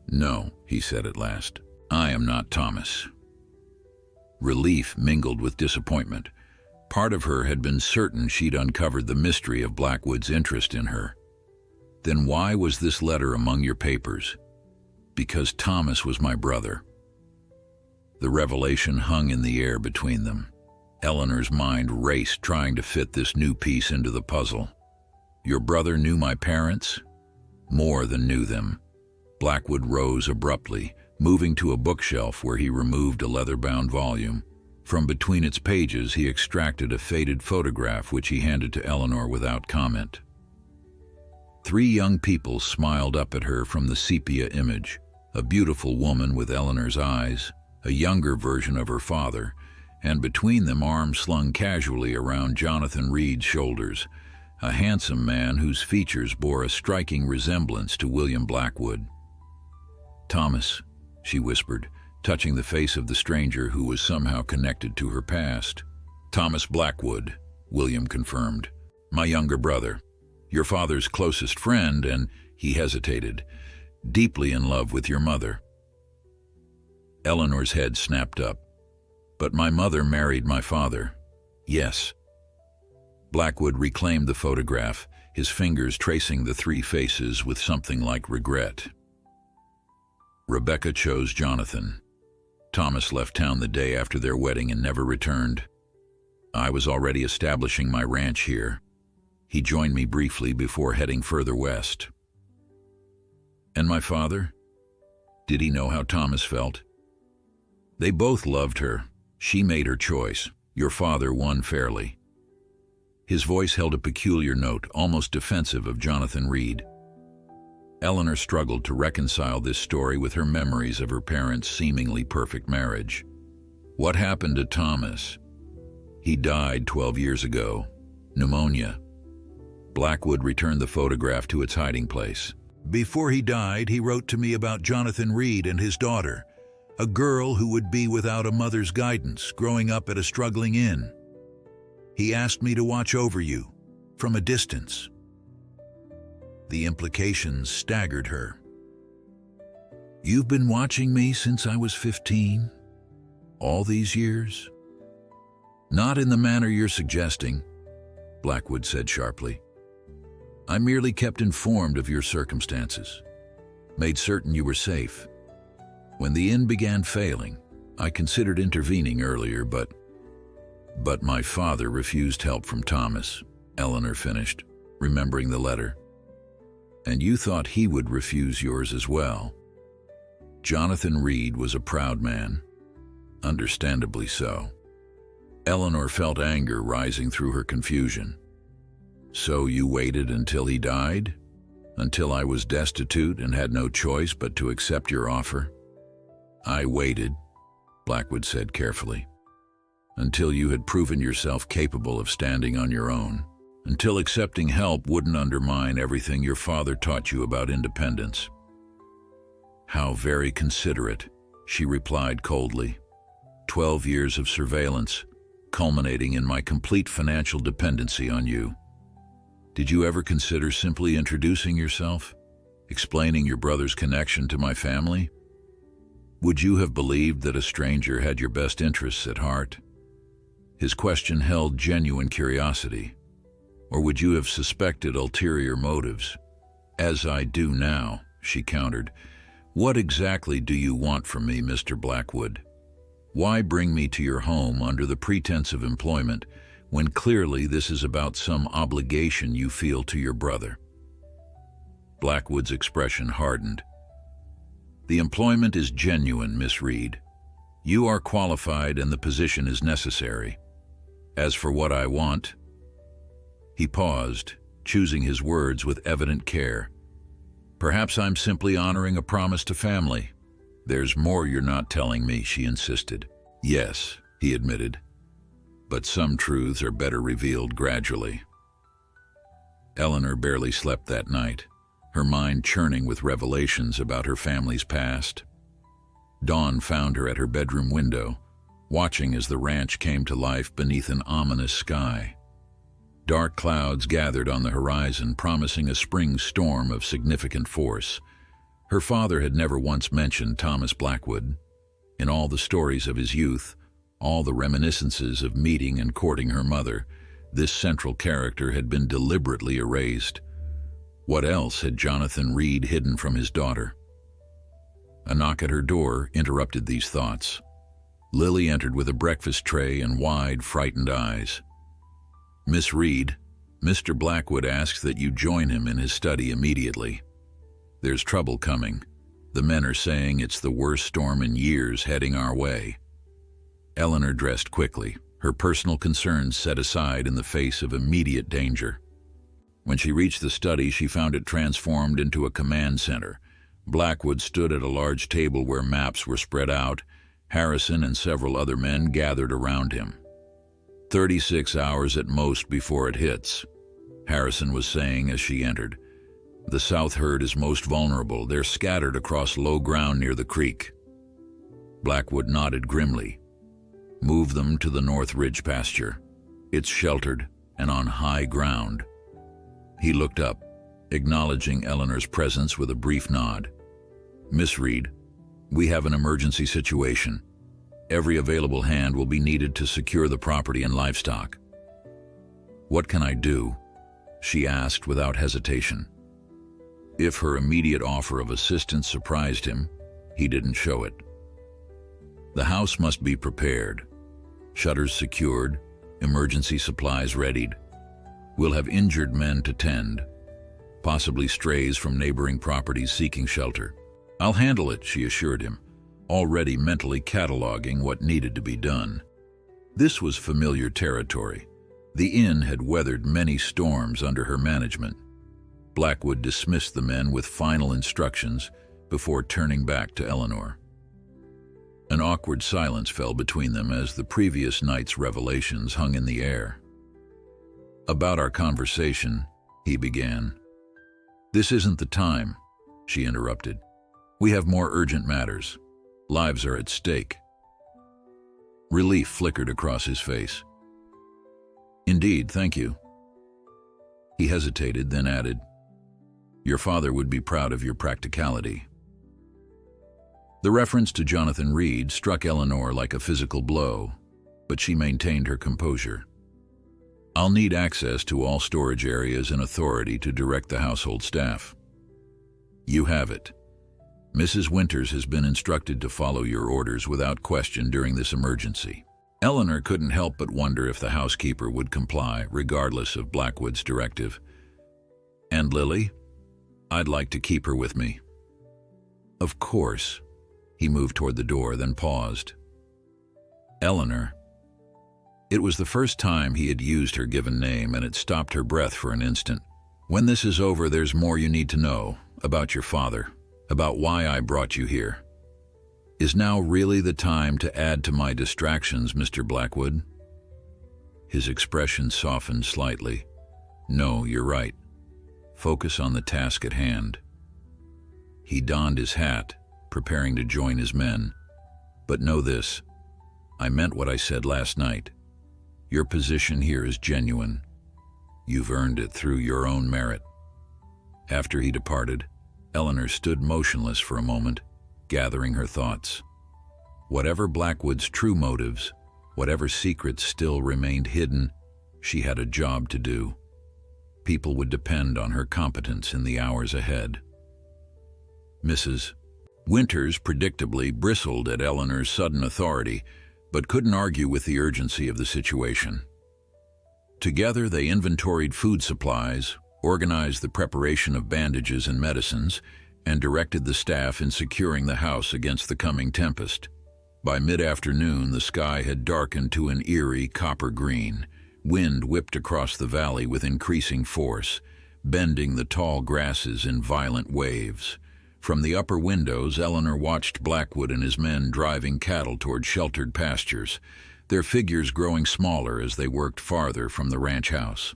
"No," he said at last. "I am not Thomas." Relief mingled with disappointment. Part of her had been certain she'd uncovered the mystery of Blackwood's interest in her. "Then why was this letter among your papers?" "Because Thomas was my brother." The revelation hung in the air between them. Eleanor's mind raced, trying to fit this new piece into the puzzle. "Your brother knew my parents?" "More than knew them." Blackwood rose abruptly, moving to a bookshelf where he removed a leather-bound volume. From between its pages, he extracted a faded photograph which he handed to Eleanor without comment. 3 young people smiled up at her from the sepia image. A beautiful woman with Eleanor's eyes, a younger version of her father, and between them, arms slung casually around Jonathan Reed's shoulders, a handsome man whose features bore a striking resemblance to William Blackwood. "Thomas," she whispered, touching the face of the stranger who was somehow connected to her past. "Thomas Blackwood," William confirmed. "My younger brother. Your father's closest friend," and he hesitated, "deeply in love with your mother." Eleanor's head snapped up. "But my mother married my father." "Yes." Blackwood reclaimed the photograph, his fingers tracing the 3 faces with something like regret. "Rebecca chose Jonathan. Thomas left town the day after their wedding and never returned. I was already establishing my ranch here. He joined me briefly before heading further west." "And my father? Did he know how Thomas felt?" "They both loved her. She made her choice. Your father won fairly." His voice held a peculiar note, almost defensive of Jonathan Reed. Eleanor struggled to reconcile this story with her memories of her parents' seemingly perfect marriage. "What happened to Thomas?" "He died 12 years ago. Pneumonia." Blackwood returned the photograph to its hiding place. "Before he died, he wrote to me about Jonathan Reed and his daughter, a girl who would be without a mother's guidance, growing up at a struggling inn. He asked me to watch over you, from a distance." The implications staggered her. "You've been watching me since I was 15? All these years?" "Not in the manner you're suggesting," Blackwood said sharply. "I merely kept informed of your circumstances, made certain you were safe. When the inn began failing, I considered intervening earlier, but my father refused help from Thomas," Eleanor finished, remembering the letter. "And you thought he would refuse yours as well." Jonathan Reed was a proud man, understandably so. Eleanor felt anger rising through her confusion. So you waited until he died? Until I was destitute and had no choice but to accept your offer? I waited, Blackwood said carefully, until you had proven yourself capable of standing on your own, until accepting help wouldn't undermine everything your father taught you about independence. How very considerate, she replied coldly. 12 years of surveillance, culminating in my complete financial dependency on you. Did you ever consider simply introducing yourself, explaining your brother's connection to my family? Would you have believed that a stranger had your best interests at heart? His question held genuine curiosity. Or would you have suspected ulterior motives? As I do now, she countered. What exactly do you want from me, Mr. Blackwood? Why bring me to your home under the pretense of employment when clearly this is about some obligation you feel to your brother? Blackwood's expression hardened. The employment is genuine, Miss Reed. You are qualified and the position is necessary. As for what I want... He paused, choosing his words with evident care. Perhaps I'm simply honoring a promise to family. There's more you're not telling me, she insisted. Yes, he admitted. But some truths are better revealed gradually. Eleanor barely slept that night, her mind churning with revelations about her family's past. Dawn found her at her bedroom window, watching as the ranch came to life beneath an ominous sky. Dark clouds gathered on the horizon, promising a spring storm of significant force. Her father had never once mentioned Thomas Blackwood. In all the stories of his youth, all the reminiscences of meeting and courting her mother, this central character had been deliberately erased. What else had Jonathan Reed hidden from his daughter? A knock at her door interrupted these thoughts. Lily entered with a breakfast tray and wide, frightened eyes. Miss Reed, Mr. Blackwood asks that you join him in his study immediately. There's trouble coming. The men are saying it's the worst storm in years heading our way. Eleanor dressed quickly, her personal concerns set aside in the face of immediate danger. When she reached the study, she found it transformed into a command center. Blackwood stood at a large table where maps were spread out. Harrison and several other men gathered around him. 36 hours at most before it hits, Harrison was saying as she entered. The south herd is most vulnerable. They're scattered across low ground near the creek. Blackwood nodded grimly. Move them to the North Ridge pasture. It's sheltered and on high ground. He looked up, acknowledging Eleanor's presence with a brief nod. Miss Reed, we have an emergency situation. Every available hand will be needed to secure the property and livestock. What can I do? She asked without hesitation. If her immediate offer of assistance surprised him, he didn't show it. The house must be prepared. Shutters secured, emergency supplies readied. We'll have injured men to tend, possibly strays from neighboring properties seeking shelter. I'll handle it, she assured him, already mentally cataloging what needed to be done. This was familiar territory. The inn had weathered many storms under her management. Blackwood dismissed the men with final instructions before turning back to Eleanor. An awkward silence fell between them as the previous night's revelations hung in the air. About our conversation, he began. This isn't the time, she interrupted. We have more urgent matters. Lives are at stake. Relief flickered across his face. Indeed, thank you. He hesitated, then added, Your father would be proud of your practicality. The reference to Jonathan Reed struck Eleanor like a physical blow, but she maintained her composure. I'll need access to all storage areas and authority to direct the household staff. You have it. Mrs. Winters has been instructed to follow your orders without question during this emergency. Eleanor couldn't help but wonder if the housekeeper would comply, regardless of Blackwood's directive. And Lily? I'd like to keep her with me. Of course. He moved toward the door, then paused. Eleanor. It was the first time he had used her given name, and it stopped her breath for an instant. "When this is over, there's more you need to know about your father, about why I brought you here. Is now really the time to add to my distractions, Mr. Blackwood?" His expression softened slightly. "No, you're right. Focus on the task at hand." He donned his hat, preparing to join his men. "But know this, I meant what I said last night. Your position here is genuine. You've earned it through your own merit." After he departed, Eleanor stood motionless for a moment, gathering her thoughts. Whatever Blackwood's true motives, whatever secrets still remained hidden, she had a job to do. People would depend on her competence in the hours ahead. Mrs. Winters predictably bristled at Eleanor's sudden authority, but couldn't argue with the urgency of the situation. Together they inventoried food supplies, organized the preparation of bandages and medicines, and directed the staff in securing the house against the coming tempest. By mid-afternoon, the sky had darkened to an eerie copper green. Wind whipped across the valley with increasing force, bending the tall grasses in violent waves. From the upper windows, Eleanor watched Blackwood and his men driving cattle toward sheltered pastures, their figures growing smaller as they worked farther from the ranch house.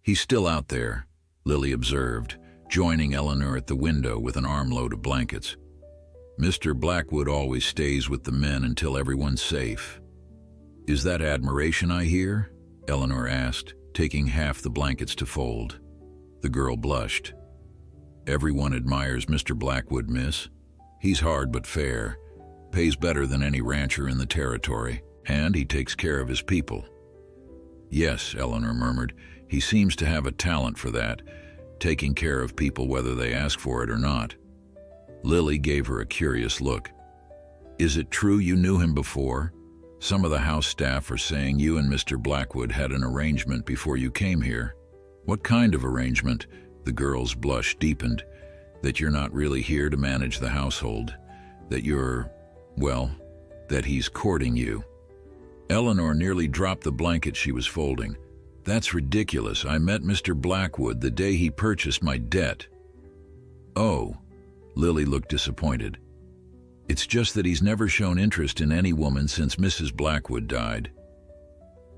"He's still out there," Lily observed, joining Eleanor at the window with an armload of blankets. "Mr. Blackwood always stays with the men until everyone's safe." "Is that admiration I hear?" Eleanor asked, taking half the blankets to fold. The girl blushed. "Everyone admires Mr. Blackwood, miss. He's hard but fair, pays better than any rancher in the territory, and he takes care of his people." "Yes," Eleanor murmured, "he seems to have a talent for that, taking care of people whether they ask for it or not." Lily gave her a curious look. "Is it true you knew him before? Some of the house staff are saying you and Mr. Blackwood had an arrangement before you came here." "What kind of arrangement?" The girl's blush deepened. "That you're not really here to manage the household. That that he's courting you." Eleanor nearly dropped the blanket she was folding. "That's ridiculous. I met Mr. Blackwood the day he purchased my debt." "Oh," Lily looked disappointed. "It's just that he's never shown interest in any woman since Mrs. Blackwood died."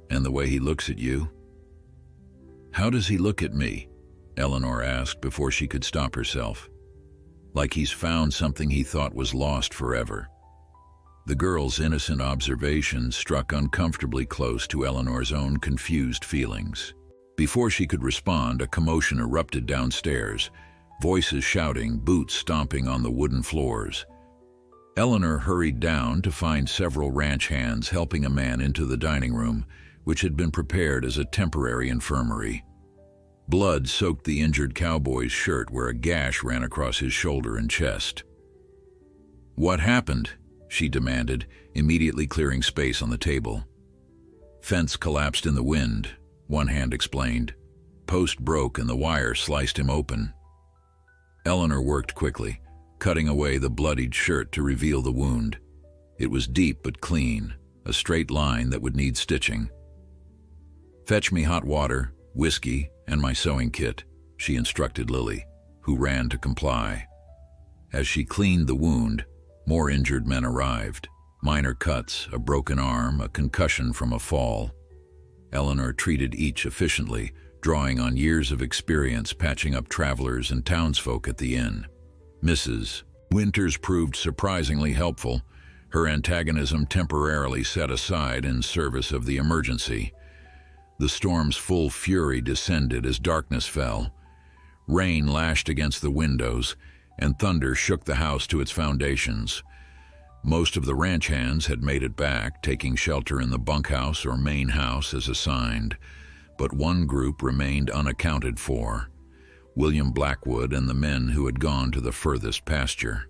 "And the way he looks at you?" "How does he look at me?" Eleanor asked before she could stop herself. "Like he's found something he thought was lost forever." The girl's innocent observation struck uncomfortably close to Eleanor's own confused feelings. Before she could respond, a commotion erupted downstairs, voices shouting, boots stomping on the wooden floors. Eleanor hurried down to find several ranch hands helping a man into the dining room, which had been prepared as a temporary infirmary. Blood soaked the injured cowboy's shirt where a gash ran across his shoulder and chest. "What happened?" she demanded, immediately clearing space on the table. "Fence collapsed in the wind," one hand explained. "Post broke and the wire sliced him open." Eleanor worked quickly, cutting away the bloodied shirt to reveal the wound. It was deep but clean, a straight line that would need stitching. "Fetch me hot water, whiskey, and my sewing kit," she instructed Lily, who ran to comply. As she cleaned the wound, more injured men arrived. Minor cuts, a broken arm, a concussion from a fall. Eleanor treated each efficiently, drawing on years of experience patching up travelers and townsfolk at the inn. Mrs. Winters proved surprisingly helpful, her antagonism temporarily set aside in service of the emergency. The storm's full fury descended as darkness fell. Rain lashed against the windows, and thunder shook the house to its foundations. Most of the ranch hands had made it back, taking shelter in the bunkhouse or main house as assigned, but one group remained unaccounted for: William Blackwood and the men who had gone to the furthest pasture.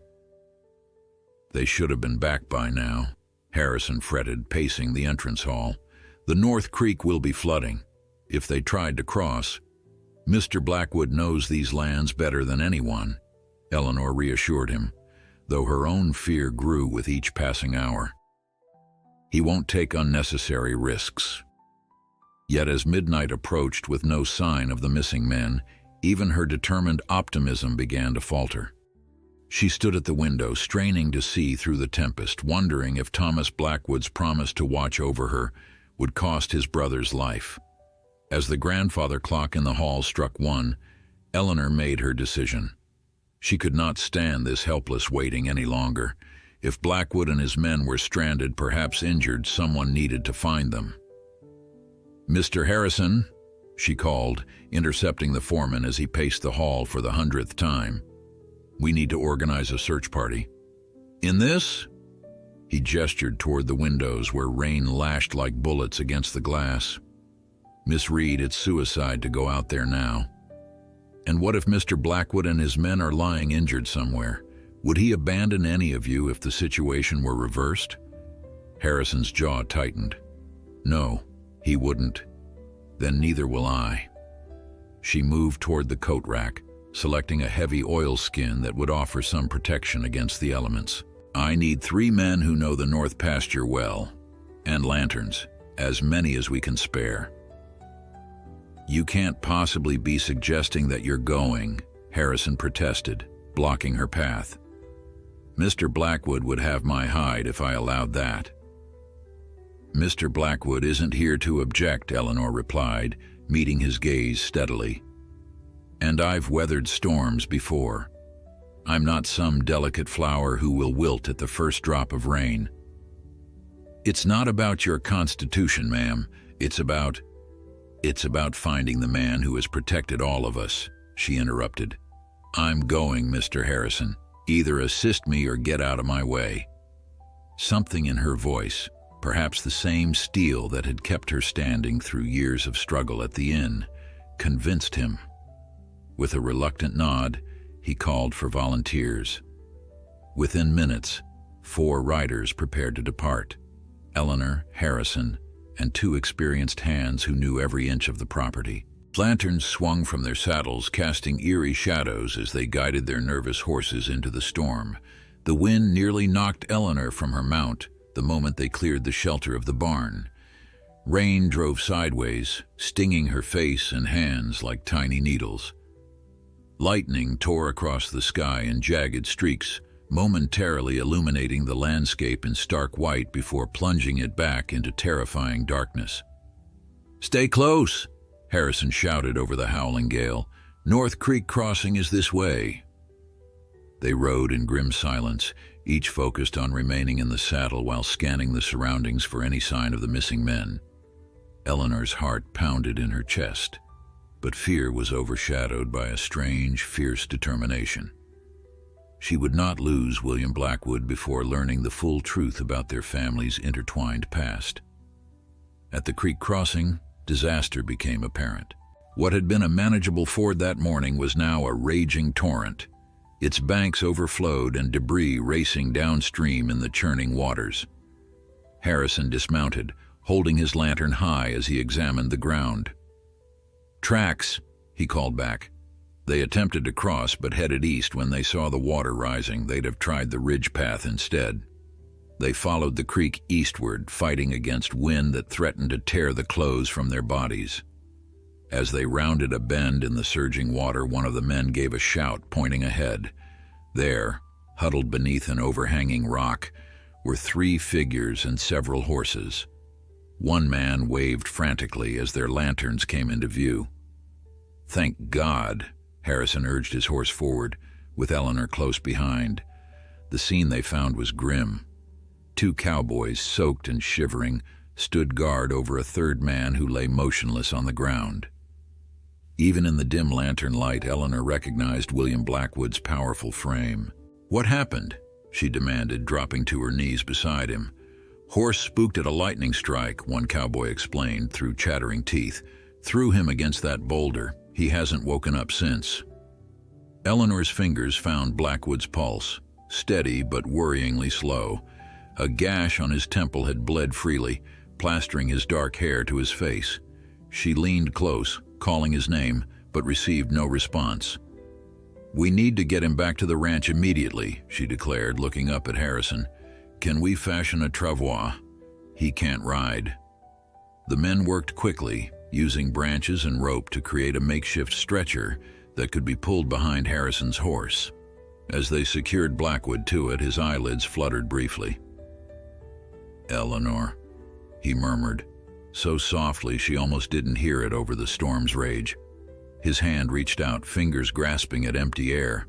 "They should have been back by now," Harrison fretted, pacing the entrance hall. "The North Creek will be flooding. If they tried to cross..." "Mr. Blackwood knows these lands better than anyone," Eleanor reassured him, though her own fear grew with each passing hour. He won't take unnecessary risks. Yet as midnight approached with no sign of the missing men, even her determined optimism began to falter. She stood at the window, straining to see through the tempest, wondering if Thomas Blackwood's promise to watch over her would cost his brother's life. As the grandfather clock in the hall struck 1, Eleanor made her decision. She could not stand this helpless waiting any longer. If Blackwood and his men were stranded, perhaps injured, someone needed to find them. "Mr. Harrison," she called, intercepting the foreman as he paced the hall for the 100th time. "We need to organize a search party." "In this?" He gestured toward the windows where rain lashed like bullets against the glass. "Miss Reed, it's suicide to go out there now." "And what if Mr. Blackwood and his men are lying injured somewhere? Would he abandon any of you if the situation were reversed?" Harrison's jaw tightened. "No, he wouldn't." "Then neither will I." She moved toward the coat rack, selecting a heavy oilskin that would offer some protection against the elements. "I need 3 men who know the North Pasture well, and lanterns, as many as we can spare." "You can't possibly be suggesting that you're going," Harrison protested, blocking her path. "Mr. Blackwood would have my hide if I allowed that." "Mr. Blackwood isn't here to object," Eleanor replied, meeting his gaze steadily. "And I've weathered storms before. I'm not some delicate flower who will wilt at the first drop of rain." "It's not about your constitution, ma'am. It's about finding the man who has protected all of us," she interrupted. "I'm going, Mr. Harrison. Either assist me or get out of my way." Something in her voice, perhaps the same steel that had kept her standing through years of struggle at the inn, convinced him. With a reluctant nod, he called for volunteers. Within minutes, 4 riders prepared to depart: Eleanor, Harrison, and 2 experienced hands who knew every inch of the property. Lanterns swung from their saddles, casting eerie shadows as they guided their nervous horses into the storm. The wind nearly knocked Eleanor from her mount the moment they cleared the shelter of the barn. Rain drove sideways, stinging her face and hands like tiny needles. Lightning tore across the sky in jagged streaks, momentarily illuminating the landscape in stark white before plunging it back into terrifying darkness. "Stay close!" Harrison shouted over the howling gale. "North Creek Crossing is this way." They rode in grim silence, each focused on remaining in the saddle while scanning the surroundings for any sign of the missing men. Eleanor's heart pounded in her chest, but fear was overshadowed by a strange, fierce determination. She would not lose William Blackwood before learning the full truth about their family's intertwined past. At the creek crossing, disaster became apparent. What had been a manageable ford that morning was now a raging torrent, its banks overflowed and debris racing downstream in the churning waters. Harrison dismounted, holding his lantern high as he examined the ground. "Tracks," he called back. They attempted to cross but headed east. When they saw the water rising, they'd have tried the ridge path instead. They followed the creek eastward, fighting against wind that threatened to tear the clothes from their bodies. As they rounded a bend in the surging water, one of the men gave a shout, pointing ahead. There, huddled beneath an overhanging rock, were 3 figures and several horses. One man waved frantically as their lanterns came into view. "Thank God," Harrison urged his horse forward, with Eleanor close behind. The scene they found was grim. 2 cowboys, soaked and shivering, stood guard over a third man who lay motionless on the ground. Even in the dim lantern light, Eleanor recognized William Blackwood's powerful frame. "What happened?" she demanded, dropping to her knees beside him. "Horse spooked at a lightning strike," one cowboy explained through chattering teeth. "Threw him against that boulder. He hasn't woken up since." Eleanor's fingers found Blackwood's pulse, steady but worryingly slow. A gash on his temple had bled freely, plastering his dark hair to his face. She leaned close, calling his name, but received no response. "We need to get him back to the ranch immediately," she declared, looking up at Harrison. "Can we fashion a travois?" He can't ride. The men worked quickly, using branches and rope to create a makeshift stretcher that could be pulled behind Harrison's horse. As they secured Blackwood to it, his eyelids fluttered briefly. "Eleanor," he murmured, so softly she almost didn't hear it over the storm's rage. His hand reached out, fingers grasping at empty air.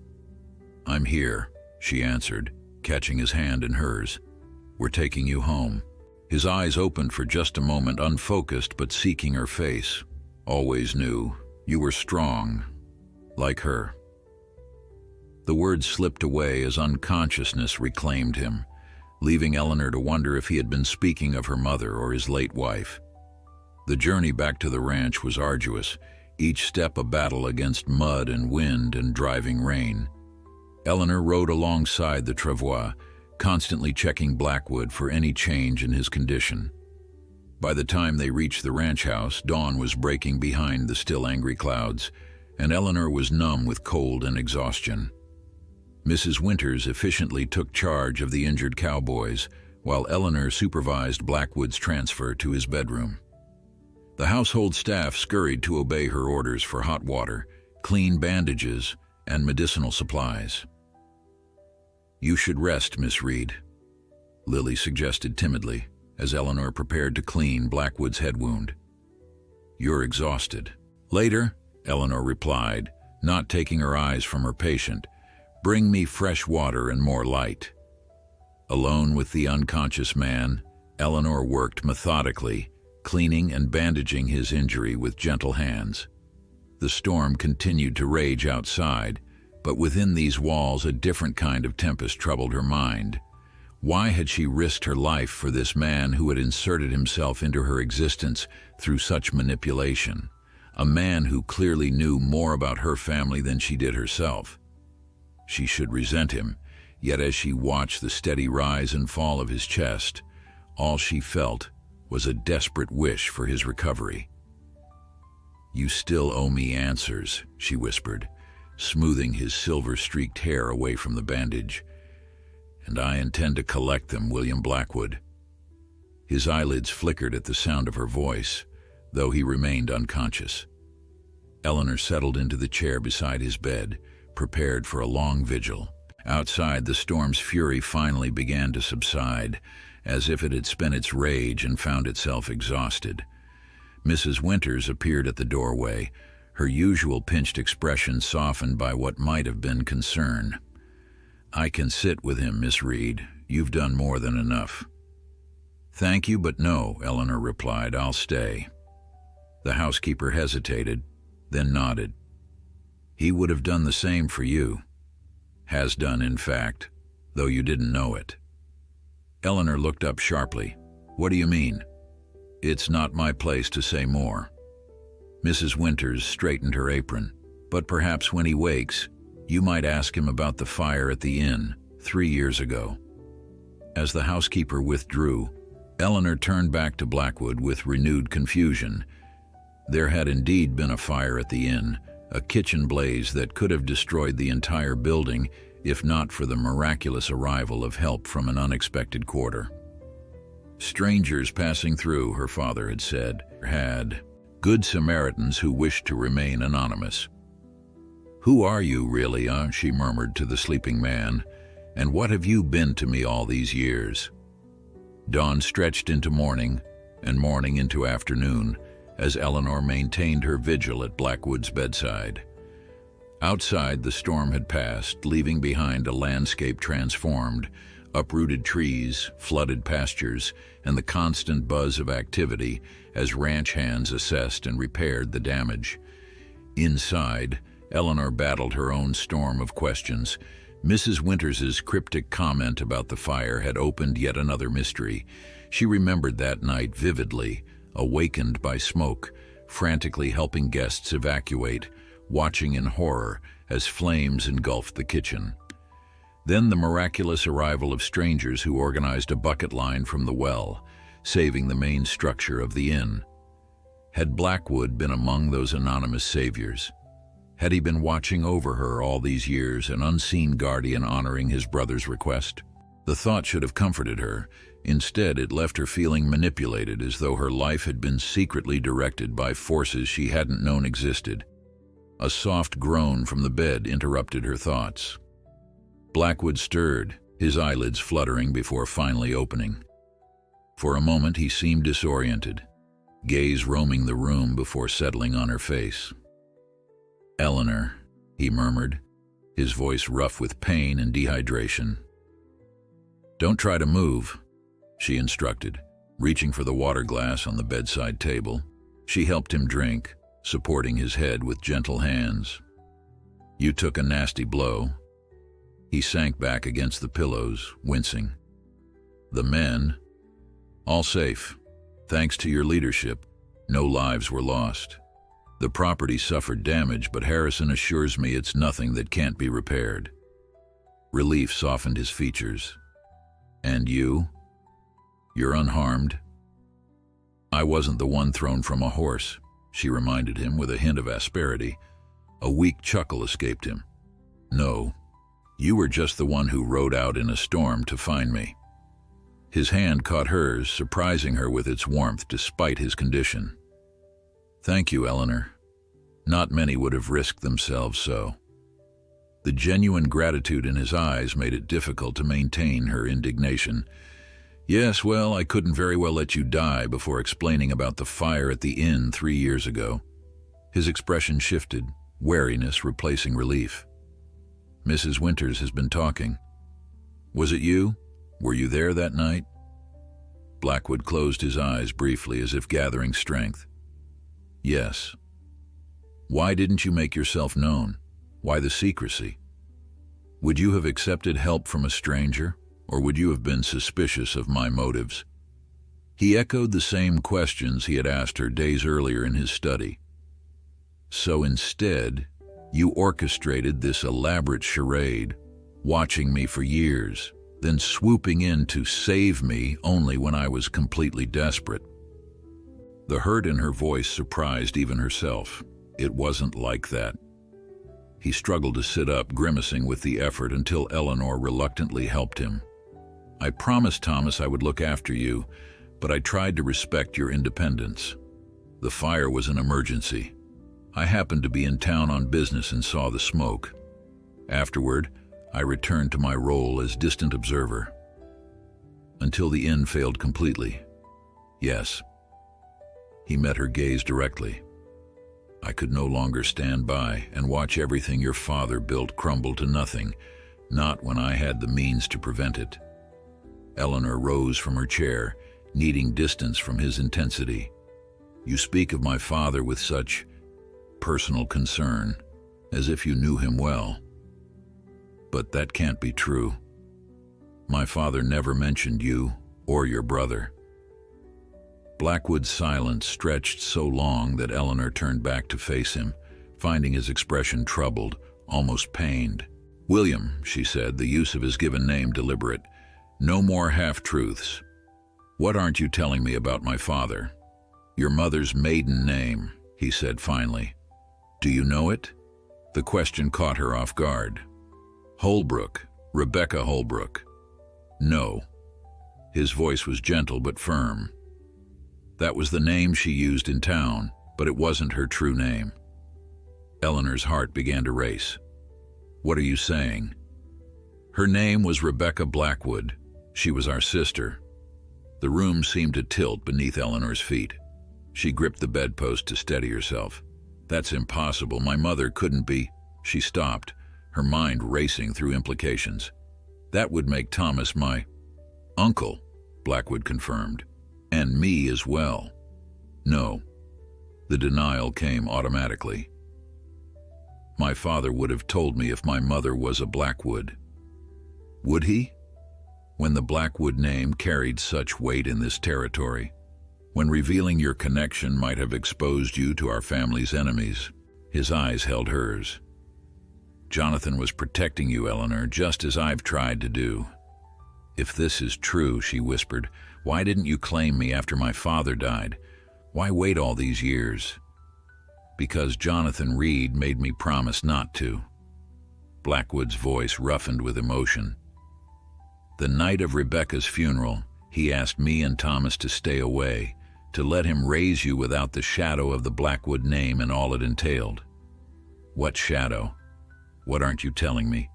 "I'm here," she answered, catching his hand in hers. "We're taking you home." His eyes opened for just a moment, unfocused but seeking her face. "Always knew. You were strong. Like her." The words slipped away as unconsciousness reclaimed him, leaving Eleanor to wonder if he had been speaking of her mother or his late wife. The journey back to the ranch was arduous, each step a battle against mud and wind and driving rain. Eleanor rode alongside the travois, constantly checking Blackwood for any change in his condition. By the time they reached the ranch house, dawn was breaking behind the still angry clouds, and Eleanor was numb with cold and exhaustion. Mrs. Winters efficiently took charge of the injured cowboys, while Eleanor supervised Blackwood's transfer to his bedroom. The household staff scurried to obey her orders for hot water, clean bandages, and medicinal supplies. "You should rest, Miss Reed," Lily suggested timidly, as Eleanor prepared to clean Blackwood's head wound. "You're exhausted." "Later," Eleanor replied, not taking her eyes from her patient. "Bring me fresh water and more light." Alone with the unconscious man, Eleanor worked methodically, cleaning and bandaging his injury with gentle hands. The storm continued to rage outside, but within these walls a different kind of tempest troubled her mind. Why had she risked her life for this man who had inserted himself into her existence through such manipulation? A man who clearly knew more about her family than she did herself. She should resent him, yet as she watched the steady rise and fall of his chest, all she felt was a desperate wish for his recovery. "You still owe me answers," she whispered, smoothing his silver-streaked hair away from the bandage. "And I intend to collect them, William Blackwood." His eyelids flickered at the sound of her voice, though he remained unconscious. Eleanor settled into the chair beside his bed, prepared for a long vigil. Outside, the storm's fury finally began to subside, as if it had spent its rage and found itself exhausted. Mrs. Winters appeared at the doorway, her usual pinched expression softened by what might have been concern. "I can sit with him, Miss Reed. You've done more than enough." "Thank you, but no," Eleanor replied. "I'll stay." The housekeeper hesitated, then nodded. "He would have done the same for you. Has done, in fact, though you didn't know it." Eleanor looked up sharply. "What do you mean?" "It's not my place to say more." Mrs. Winters straightened her apron. "But perhaps when he wakes, you might ask him about the fire at the inn 3 years ago." As the housekeeper withdrew, Eleanor turned back to Blackwood with renewed confusion. There had indeed been a fire at the inn, a kitchen blaze that could have destroyed the entire building if not for the miraculous arrival of help from an unexpected quarter. "Strangers passing through," her father had said, had good Samaritans who wished to remain anonymous. "Who are you really, she murmured to the sleeping man, "and what have you been to me all these years?" Dawn stretched into morning, and morning into afternoon, as Eleanor maintained her vigil at Blackwood's bedside. Outside, the storm had passed, leaving behind a landscape transformed, uprooted trees, flooded pastures, and the constant buzz of activity as ranch hands assessed and repaired the damage. Inside, Eleanor battled her own storm of questions. Mrs. Winters's cryptic comment about the fire had opened yet another mystery. She remembered that night vividly, awakened by smoke, frantically helping guests evacuate, watching in horror as flames engulfed the kitchen. Then the miraculous arrival of strangers who organized a bucket line from the well, saving the main structure of the inn. Had Blackwood been among those anonymous saviors? Had he been watching over her all these years, an unseen guardian honoring his brother's request? The thought should have comforted her. Instead, it left her feeling manipulated, as though her life had been secretly directed by forces she hadn't known existed. A soft groan from the bed interrupted her thoughts. Blackwood stirred, his eyelids fluttering before finally opening. For a moment he seemed disoriented, gaze roaming the room before settling on her face. "Eleanor," he murmured, his voice rough with pain and dehydration. "Don't try to move," she instructed, reaching for the water glass on the bedside table. She helped him drink, supporting his head with gentle hands. "You took a nasty blow." He sank back against the pillows, wincing. "The men? All safe. Thanks to your leadership, no lives were lost. The property suffered damage, but Harrison assures me it's nothing that can't be repaired." Relief softened his features. "And you? You're unharmed?" "I wasn't the one thrown from a horse," she reminded him with a hint of asperity. A weak chuckle escaped him. "No, you were just the one who rode out in a storm to find me." His hand caught hers, surprising her with its warmth despite his condition. "Thank you, Eleanor. Not many would have risked themselves so." The genuine gratitude in his eyes made it difficult to maintain her indignation. "Yes, well, I couldn't very well let you die before explaining about the fire at the inn 3 years ago." His expression shifted, wariness replacing relief. "Mrs. Winters has been talking." "Was it you? Were you there that night?" Blackwood closed his eyes briefly as if gathering strength. "Yes." "Why didn't you make yourself known? Why the secrecy? Would you have accepted help from a stranger, or would you have been suspicious of my motives?" He echoed the same questions he had asked her days earlier in his study. "So instead, you orchestrated this elaborate charade, watching me for years, then swooping in to save me only when I was completely desperate." The hurt in her voice surprised even herself. It wasn't like that. He struggled to sit up, grimacing with the effort until Eleanor reluctantly helped him. "I promised Thomas I would look after you, but I tried to respect your independence. The fire was an emergency. I happened to be in town on business and saw the smoke. Afterward, I returned to my role as distant observer. Until the inn failed completely. Yes." He met her gaze directly. "I could no longer stand by and watch everything your father built crumble to nothing, not when I had the means to prevent it." Eleanor rose from her chair, needing distance from his intensity. "You speak of my father with such personal concern, as if you knew him well. But that can't be true. My father never mentioned you or your brother." Blackwood's silence stretched so long that Eleanor turned back to face him, finding his expression troubled, almost pained. "William," she said, the use of his given name deliberate, "no more half-truths. What aren't you telling me about my father?" "Your mother's maiden name," he said finally. "Do you know it?" The question caught her off guard. "Holbrook, Rebecca Holbrook." "No." His voice was gentle but firm. "That was the name she used in town, but it wasn't her true name." Eleanor's heart began to race. "What are you saying?" "Her name was Rebecca Blackwood. She was our sister." The room seemed to tilt beneath Eleanor's feet. She gripped the bedpost to steady herself. "That's impossible. My mother couldn't be—" She stopped, her mind racing through implications. "That would make Thomas my uncle," Blackwood confirmed. "And me as well." "No." The denial came automatically. "My father would have told me if my mother was a Blackwood." "Would he?" When the Blackwood name carried such weight in this territory, when revealing your connection might have exposed you to our family's enemies. His eyes held hers. "Jonathan was protecting you, Eleanor, just as I've tried to do." "If this is true," she whispered, "why didn't you claim me after my father died? Why wait all these years?" "Because Jonathan Reed made me promise not to." Blackwood's voice roughened with emotion. The night of Rebecca's funeral, he asked me and Thomas to stay away, to let him raise you without the shadow of the Blackwood name and all it entailed. What shadow? What aren't you telling me?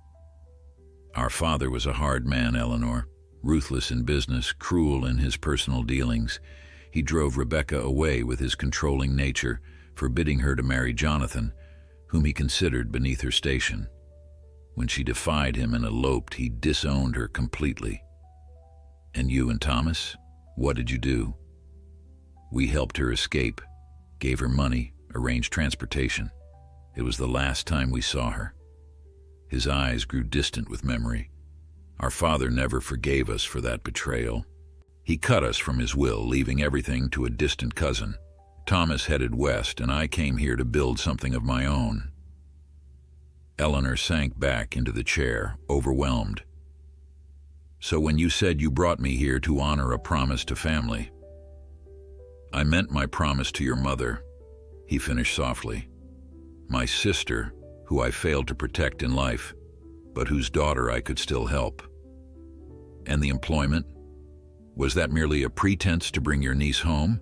Our father was a hard man, Eleanor, ruthless in business, cruel in his personal dealings. He drove Rebecca away with his controlling nature, forbidding her to marry Jonathan, whom he considered beneath her station. When she defied him and eloped, he disowned her completely. And you and Thomas, what did you do? We helped her escape, gave her money, arranged transportation. It was the last time we saw her. His eyes grew distant with memory. Our father never forgave us for that betrayal. He cut us from his will, leaving everything to a distant cousin. Thomas headed west, and I came here to build something of my own. Eleanor sank back into the chair, overwhelmed. So when you said you brought me here to honor a promise to family, I meant my promise to your mother, he finished softly. My sister, who I failed to protect in life, but whose daughter I could still help. And the employment? Was that merely a pretense to bring your niece home?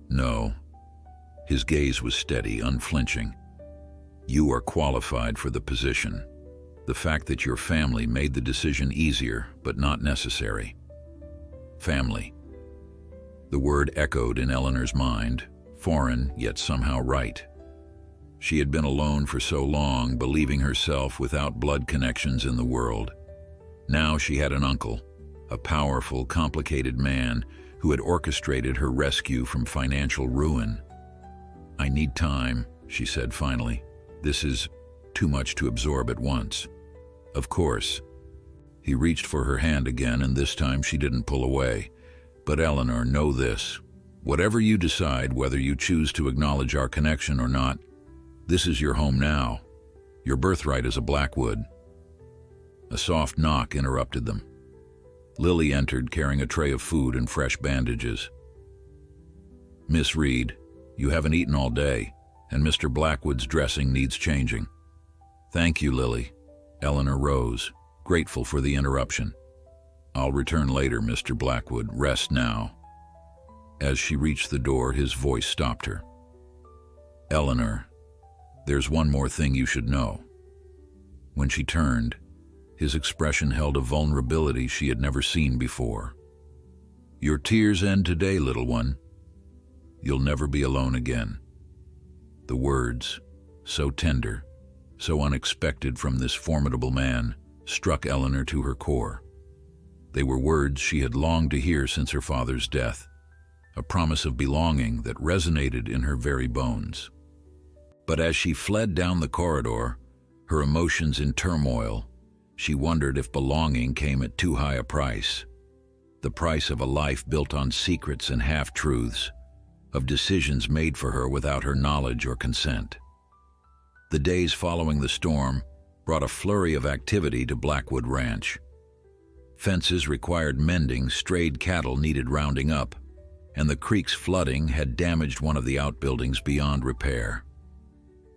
No. His gaze was steady, unflinching. You are qualified for the position. The fact that your family made the decision easier, but not necessary. Family. The word echoed in Eleanor's mind, foreign yet somehow right. She had been alone for so long, believing herself without blood connections in the world. Now she had an uncle, a powerful, complicated man who had orchestrated her rescue from financial ruin. I need time, she said finally. This is too much to absorb at once. Of course. He reached for her hand again, and this time she didn't pull away. But Eleanor, know this. Whatever you decide, whether you choose to acknowledge our connection or not, this is your home now. Your birthright is a Blackwood. A soft knock interrupted them. Lily entered carrying a tray of food and fresh bandages. Miss Reed, you haven't eaten all day, and Mr. Blackwood's dressing needs changing. Thank you, Lily. Eleanor rose, grateful for the interruption. I'll return later, Mr. Blackwood. Rest now. As she reached the door, his voice stopped her. Eleanor, there's one more thing you should know. When she turned, his expression held a vulnerability she had never seen before. Your tears end today, little one. You'll never be alone again. The words, so tender, so unexpected from this formidable man, struck Eleanor to her core. They were words she had longed to hear since her father's death, a promise of belonging that resonated in her very bones. But as she fled down the corridor, her emotions in turmoil, she wondered if belonging came at too high a price. The price of a life built on secrets and half-truths, of decisions made for her without her knowledge or consent. The days following the storm brought a flurry of activity to Blackwood Ranch. Fences required mending, strayed cattle needed rounding up, and the creek's flooding had damaged one of the outbuildings beyond repair.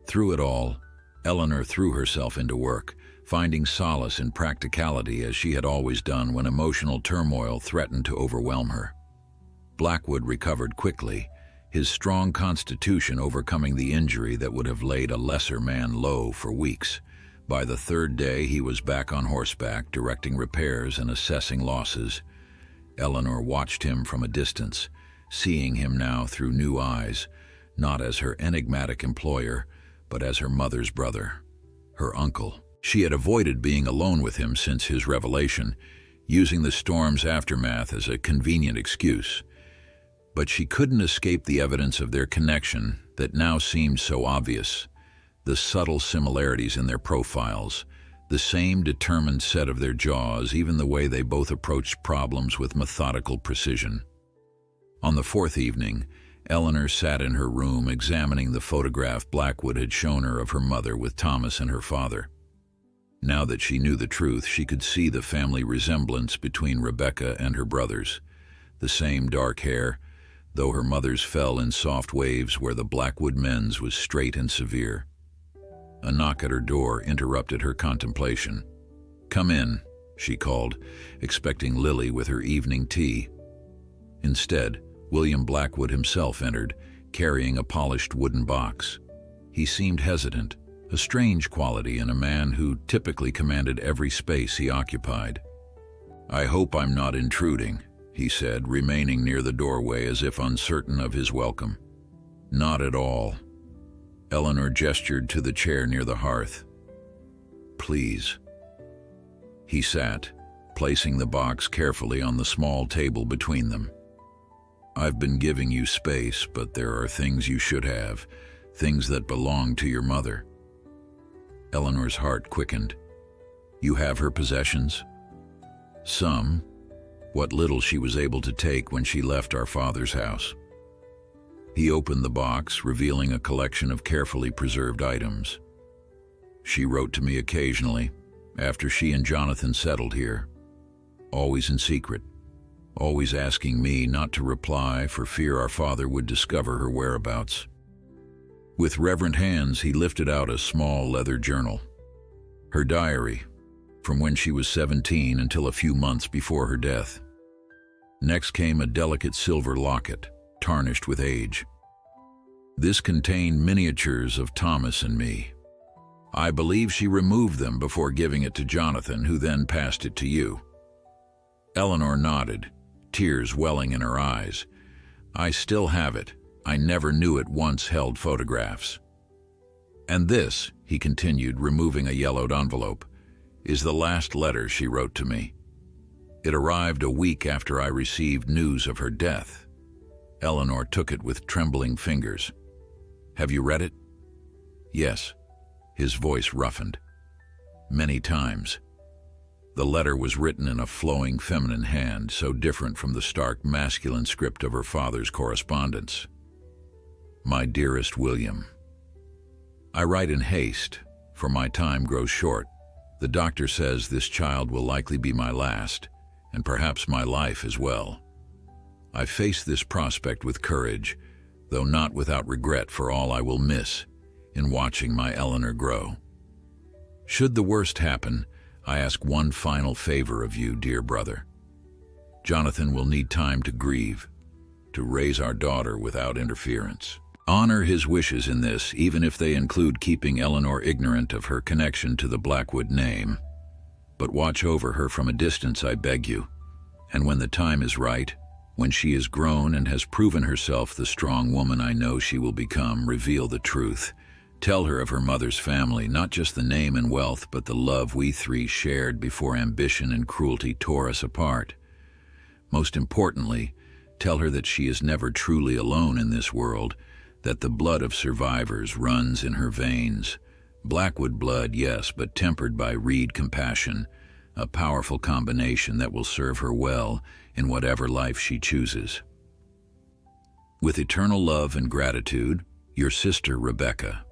Through it all, Eleanor threw herself into work, finding solace in practicality as she had always done when emotional turmoil threatened to overwhelm her. Blackwood recovered quickly, his strong constitution overcoming the injury that would have laid a lesser man low for weeks. By the third day, he was back on horseback, directing repairs and assessing losses. Eleanor watched him from a distance, seeing him now through new eyes, not as her enigmatic employer, but as her mother's brother, her uncle. She had avoided being alone with him since his revelation, using the storm's aftermath as a convenient excuse. But she couldn't escape the evidence of their connection that now seemed so obvious. The subtle similarities in their profiles, the same determined set of their jaws, even the way they both approached problems with methodical precision. On the fourth evening, Eleanor sat in her room examining the photograph Blackwood had shown her of her mother with Thomas and her father. Now that she knew the truth, she could see the family resemblance between Rebecca and her brothers. The same dark hair, though her mother's fell in soft waves where the Blackwood men's was straight and severe. A knock at her door interrupted her contemplation. "Come in," she called, expecting Lily with her evening tea. Instead, William Blackwood himself entered, carrying a polished wooden box. He seemed hesitant, a strange quality in a man who typically commanded every space he occupied. "I hope I'm not intruding," he said, remaining near the doorway as if uncertain of his welcome. "Not at all." Eleanor gestured to the chair near the hearth. "Please." He sat, placing the box carefully on the small table between them. "I've been giving you space, but there are things you should have, things that belong to your mother." Eleanor's heart quickened. "You have her possessions?" "Some. What little she was able to take when she left our father's house." He opened the box, revealing a collection of carefully preserved items. "She wrote to me occasionally, after she and Jonathan settled here. Always in secret, always asking me not to reply for fear our father would discover her whereabouts." With reverent hands, he lifted out a small leather journal. Her diary, from when she was 17 until a few months before her death. Next came a delicate silver locket, tarnished with age. This contained miniatures of Thomas and me. I believe she removed them before giving it to Jonathan, who then passed it to you. Eleanor nodded, tears welling in her eyes. "I still have it. I never knew it once held photographs." "And this," he continued, removing a yellowed envelope, "is the last letter she wrote to me. It arrived a week after I received news of her death." Eleanor took it with trembling fingers. "Have you read it?" "Yes." His voice roughened. "Many times." The letter was written in a flowing feminine hand, so different from the stark masculine script of her father's correspondence. "My dearest William, I write in haste, for my time grows short. The doctor says this child will likely be my last, and perhaps my life as well. I face this prospect with courage, though not without regret for all I will miss in watching my Eleanor grow. Should the worst happen, I ask one final favor of you, dear brother. Jonathan will need time to grieve, to raise our daughter without interference. Honor his wishes in this, even if they include keeping Eleanor ignorant of her connection to the Blackwood name. But watch over her from a distance, I beg you, and when the time is right, when she is grown and has proven herself the strong woman I know she will become, reveal the truth. Tell her of her mother's family, not just the name and wealth, but the love we three shared before ambition and cruelty tore us apart. Most importantly, tell her that she is never truly alone in this world, that the blood of survivors runs in her veins. Blackwood blood, yes, but tempered by Reed compassion, a powerful combination that will serve her well in whatever life she chooses. With eternal love and gratitude, your sister Rebecca.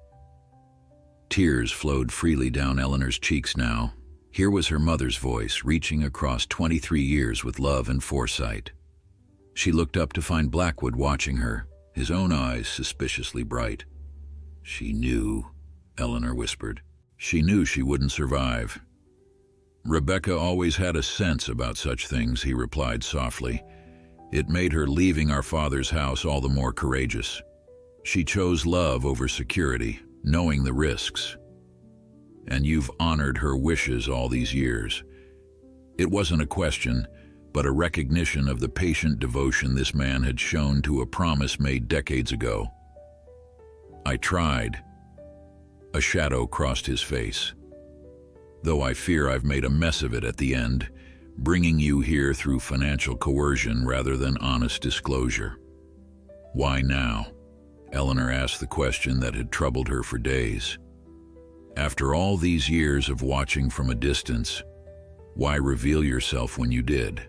Tears flowed freely down Eleanor's cheeks now. Here was her mother's voice, reaching across 23 years with love and foresight. She looked up to find Blackwood watching her, his own eyes suspiciously bright. She knew, Eleanor whispered. She knew she wouldn't survive. Rebecca always had a sense about such things, he replied softly. It made her leaving our father's house all the more courageous. She chose love over security, knowing the risks. And you've honored her wishes all these years. It wasn't a question, but a recognition of the patient devotion this man had shown to a promise made decades ago. I tried. A shadow crossed his face. Though I fear I've made a mess of it at the end, bringing you here through financial coercion rather than honest disclosure. Why now? Eleanor asked the question that had troubled her for days. After all these years of watching from a distance, why reveal yourself when you did?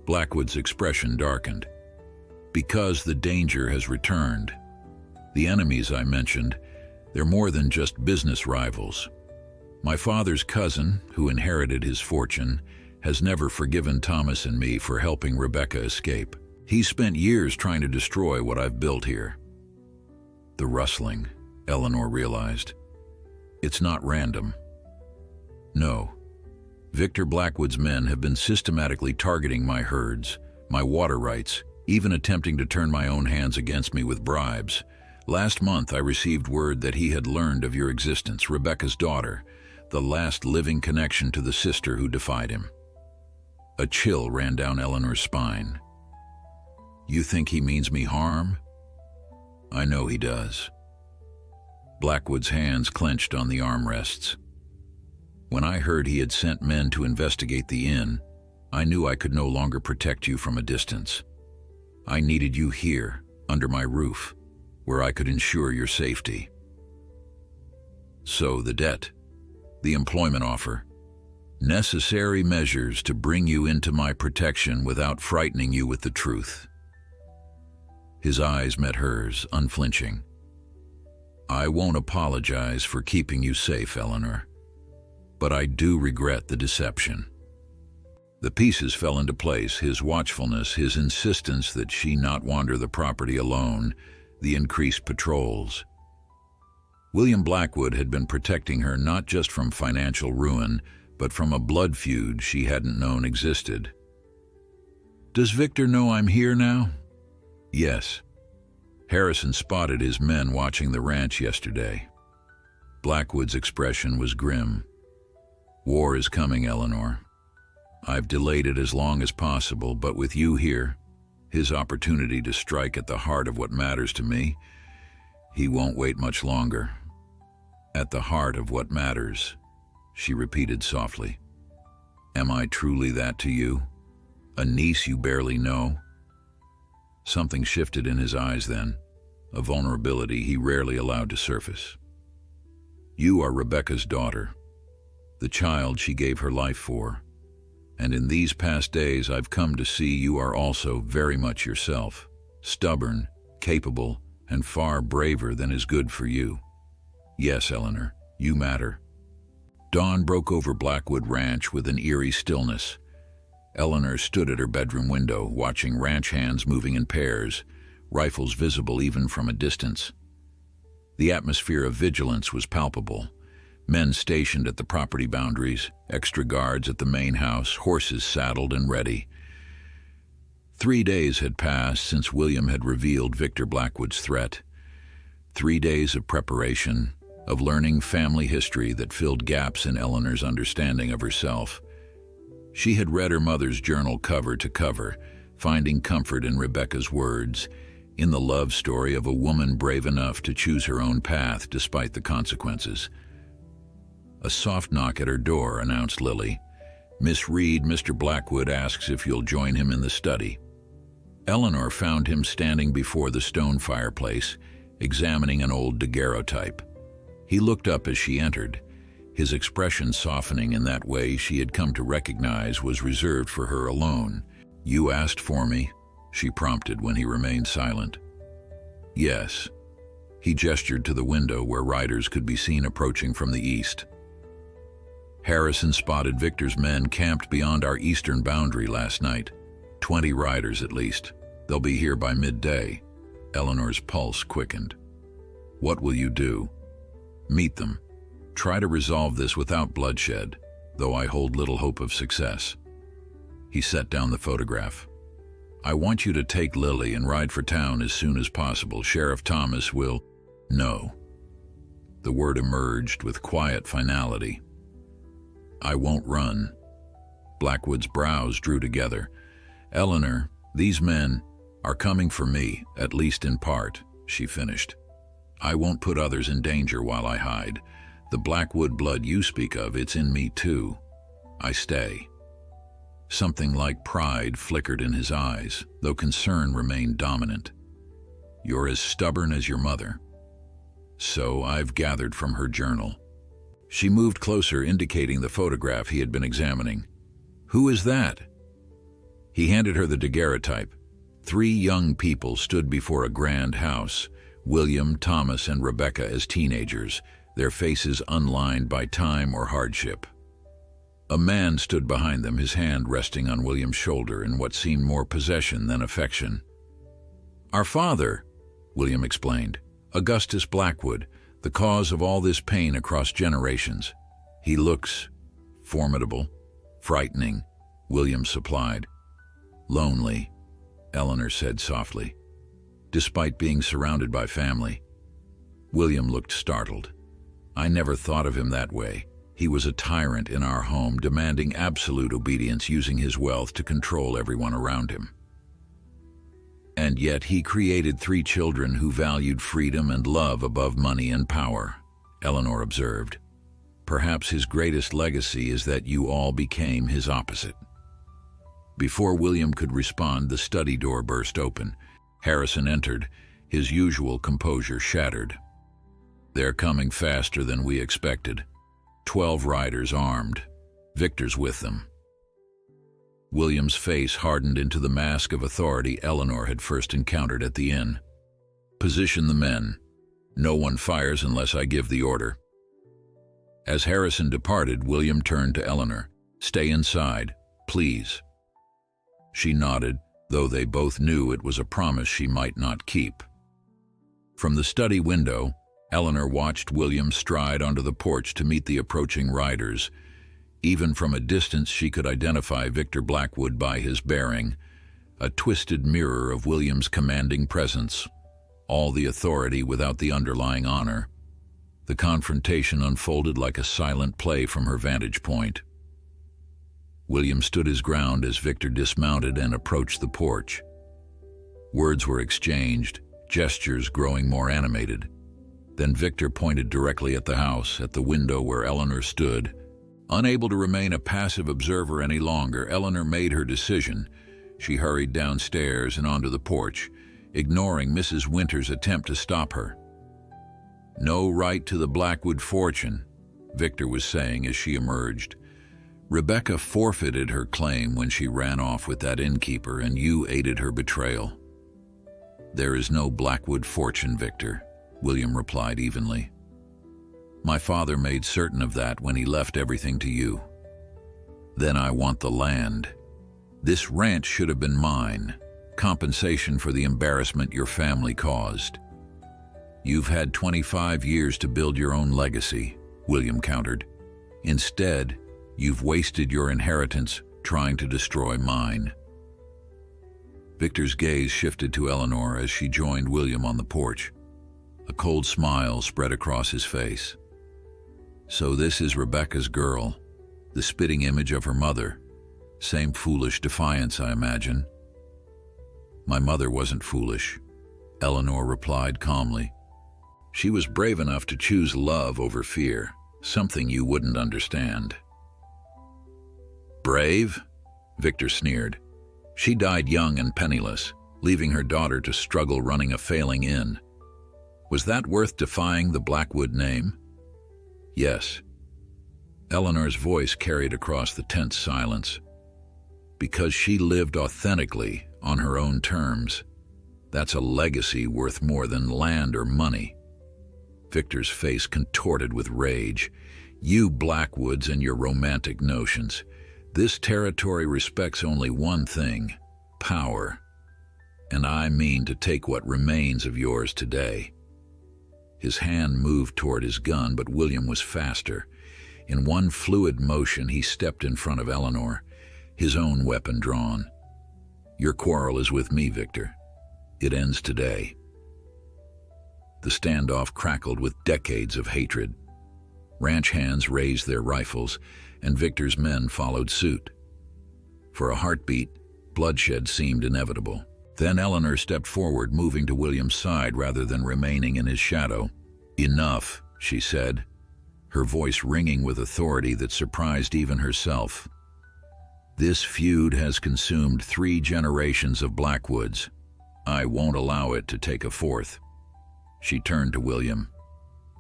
Blackwood's expression darkened. Because the danger has returned. The enemies I mentioned, they're more than just business rivals. My father's cousin, who inherited his fortune, has never forgiven Thomas and me for helping Rebecca escape. He spent years trying to destroy what I've built here. The rustling, Eleanor realized. It's not random. No, Victor Blackwood's men have been systematically targeting my herds, my water rights, even attempting to turn my own hands against me with bribes. Last month I received word that he had learned of your existence, Rebecca's daughter, the last living connection to the sister who defied him. A chill ran down Eleanor's spine. You think he means me harm? I know he does. Blackwood's hands clenched on the armrests. When I heard he had sent men to investigate the inn, I knew I could no longer protect you from a distance. I needed you here, under my roof, where I could ensure your safety. So the debt, the employment offer, necessary measures to bring you into my protection without frightening you with the truth. His eyes met hers, unflinching. I won't apologize for keeping you safe, Eleanor, but I do regret the deception. The pieces fell into place, his watchfulness, his insistence that she not wander the property alone, the increased patrols. William Blackwood had been protecting her not just from financial ruin, but from a blood feud she hadn't known existed. Does Victor know I'm here now? Yes. Harrison spotted his men watching the ranch yesterday. Blackwood's expression was grim. War is coming, Eleanor. I've delayed it as long as possible, but with you here, his opportunity to strike at the heart of what matters to me, he won't wait much longer. At the heart of what matters, she repeated softly. Am I truly that to you? A niece you barely know? Something shifted in his eyes then, a vulnerability he rarely allowed to surface. You are Rebecca's daughter, the child she gave her life for, and in these past days I've come to see you are also very much yourself, stubborn, capable, and far braver than is good for you. Yes, Eleanor, you matter. Dawn broke over Blackwood Ranch with an eerie stillness. Eleanor stood at her bedroom window, watching ranch hands moving in pairs, rifles visible even from a distance. The atmosphere of vigilance was palpable. Men stationed at the property boundaries, extra guards at the main house, horses saddled and ready. 3 days had passed since William had revealed Victor Blackwood's threat. 3 days of preparation, of learning family history that filled gaps in Eleanor's understanding of herself. She had read her mother's journal cover to cover, finding comfort in Rebecca's words, in the love story of a woman brave enough to choose her own path despite the consequences. A soft knock at her door announced Lily. Miss Reed, Mr. Blackwood asks if you'll join him in the study. Eleanor found him standing before the stone fireplace, examining an old daguerreotype. He looked up as she entered, his expression softening in that way she had come to recognize was reserved for her alone. You asked for me, she prompted when he remained silent. Yes. He gestured to the window where riders could be seen approaching from the east. Harrison spotted Victor's men camped beyond our eastern boundary last night. 20 riders at least. They'll be here by midday. Eleanor's pulse quickened. What will you do? Meet them. Try to resolve this without bloodshed, though I hold little hope of success. He set down the photograph. I want you to take Lily and ride for town as soon as possible. Sheriff Thomas will... No. The word emerged with quiet finality. I won't run. Blackwood's brows drew together. Eleanor, these men are coming for me, at least in part, she finished. I won't put others in danger while I hide. The Blackwood blood you speak of, it's in me too. I stay. Something like pride flickered in his eyes, though concern remained dominant. You're as stubborn as your mother. So I've gathered from her journal. She moved closer, indicating the photograph he had been examining. Who is that? He handed her the daguerreotype. 3 young people stood before a grand house, William, Thomas, and Rebecca as teenagers, their faces unlined by time or hardship. A man stood behind them, his hand resting on William's shoulder in what seemed more possession than affection. Our father, William explained, Augustus Blackwood, the cause of all this pain across generations. He looks formidable, Frightening, William supplied. Lonely, Eleanor said softly. Despite being surrounded by family. William looked startled. I never thought of him that way. He was a tyrant in our home, demanding absolute obedience, using his wealth to control everyone around him. And yet he created 3 children who valued freedom and love above money and power, Eleanor observed. Perhaps his greatest legacy is that you all became his opposite. Before William could respond, the study door burst open. Harrison entered, his usual composure shattered. They're coming faster than we expected. 12 riders armed. Victor's with them. William's face hardened into the mask of authority Eleanor had first encountered at the inn. Position the men. No one fires unless I give the order. As Harrison departed, William turned to Eleanor. Stay inside, please. She nodded, though they both knew it was a promise she might not keep. From the study window, Eleanor watched William stride onto the porch to meet the approaching riders. Even from a distance, she could identify Victor Blackwood by his bearing, a twisted mirror of William's commanding presence, all the authority without the underlying honor. The confrontation unfolded like a silent play from her vantage point. William stood his ground as Victor dismounted and approached the porch. Words were exchanged, gestures growing more animated. Then Victor pointed directly at the house, at the window where Eleanor stood. Unable to remain a passive observer any longer, Eleanor made her decision. She hurried downstairs and onto the porch, ignoring Mrs. Winter's attempt to stop her. No right to the Blackwood fortune, Victor was saying as she emerged. Rebecca forfeited her claim when she ran off with that innkeeper, and you aided her betrayal. There is no Blackwood fortune, Victor, William replied evenly. My father made certain of that when he left everything to you. Then I want the land. This ranch should have been mine, compensation for the embarrassment your family caused. You've had 25 years to build your own legacy, William countered. Instead, you've wasted your inheritance trying to destroy mine. Victor's gaze shifted to Eleanor as she joined William on the porch. A cold smile spread across his face. So this is Rebecca's girl, the spitting image of her mother. Same foolish defiance, I imagine. My mother wasn't foolish, Eleanor replied calmly. She was brave enough to choose love over fear, something you wouldn't understand. Brave? Victor sneered. She died young and penniless, leaving her daughter to struggle running a failing inn. Was that worth defying the Blackwood name? Yes. Eleanor's voice carried across the tense silence. Because she lived authentically, on her own terms. That's a legacy worth more than land or money. Victor's face contorted with rage. You Blackwoods and your romantic notions. This territory respects only one thing, power. And I mean to take what remains of yours today. His hand moved toward his gun, but William was faster. In one fluid motion, he stepped in front of Eleanor, his own weapon drawn. Your quarrel is with me, Victor. It ends today. The standoff crackled with decades of hatred. Ranch hands raised their rifles, and Victor's men followed suit. For a heartbeat, bloodshed seemed inevitable. Then Eleanor stepped forward, moving to William's side rather than remaining in his shadow. Enough, she said, her voice ringing with authority that surprised even herself. This feud has consumed 3 generations of Blackwoods. I won't allow it to take a 4th. She turned to William.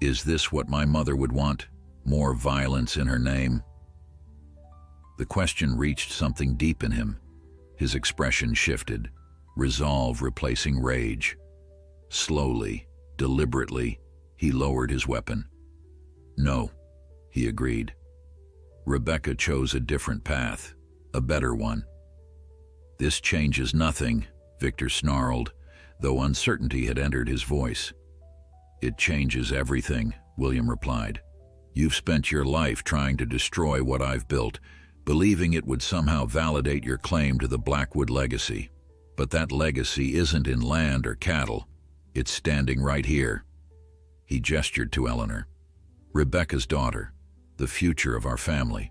Is this what my mother would want? More violence in her name? The question reached something deep in him. His expression shifted, resolve replacing rage. Slowly, deliberately, he lowered his weapon. No, he agreed. Rebecca chose a different path, a better one. This changes nothing, Victor snarled, though uncertainty had entered his voice. It changes everything, William replied. You've spent your life trying to destroy what I've built, believing it would somehow validate your claim to the Blackwood legacy. But that legacy isn't in land or cattle. It's standing right here. He gestured to Eleanor. Rebecca's daughter, the future of our family.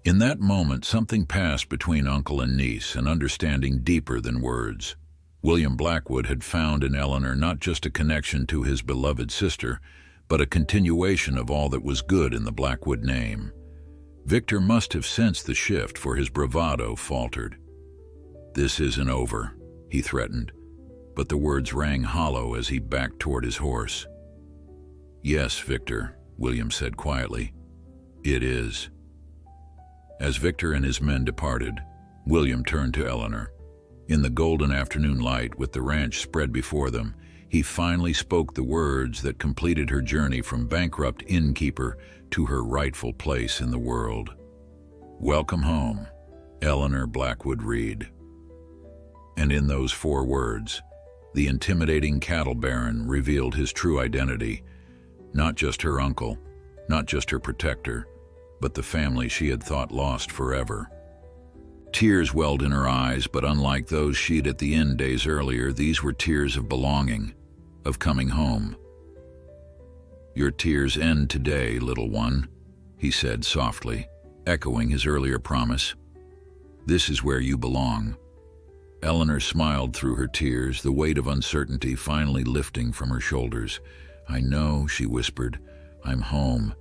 In that moment, something passed between uncle and niece, an understanding deeper than words. William Blackwood had found in Eleanor not just a connection to his beloved sister, but a continuation of all that was good in the Blackwood name. Victor must have sensed the shift, for his bravado faltered. "This isn't over," he threatened, but the words rang hollow as he backed toward his horse. "Yes, Victor," William said quietly. "It is." As Victor and his men departed, William turned to Eleanor. In the golden afternoon light, with the ranch spread before them, he finally spoke the words that completed her journey from bankrupt innkeeper to her rightful place in the world. "Welcome home, Eleanor Blackwood Reed." And in those 4 words, the intimidating cattle baron revealed his true identity, not just her uncle, not just her protector, but the family she had thought lost forever. Tears welled in her eyes, but unlike those she'd at the inn days earlier, these were tears of belonging, of coming home. "Your tears end today, little one," he said softly, echoing his earlier promise. "This is where you belong." Eleanor smiled through her tears, the weight of uncertainty finally lifting from her shoulders. "I know," she whispered. "I'm home,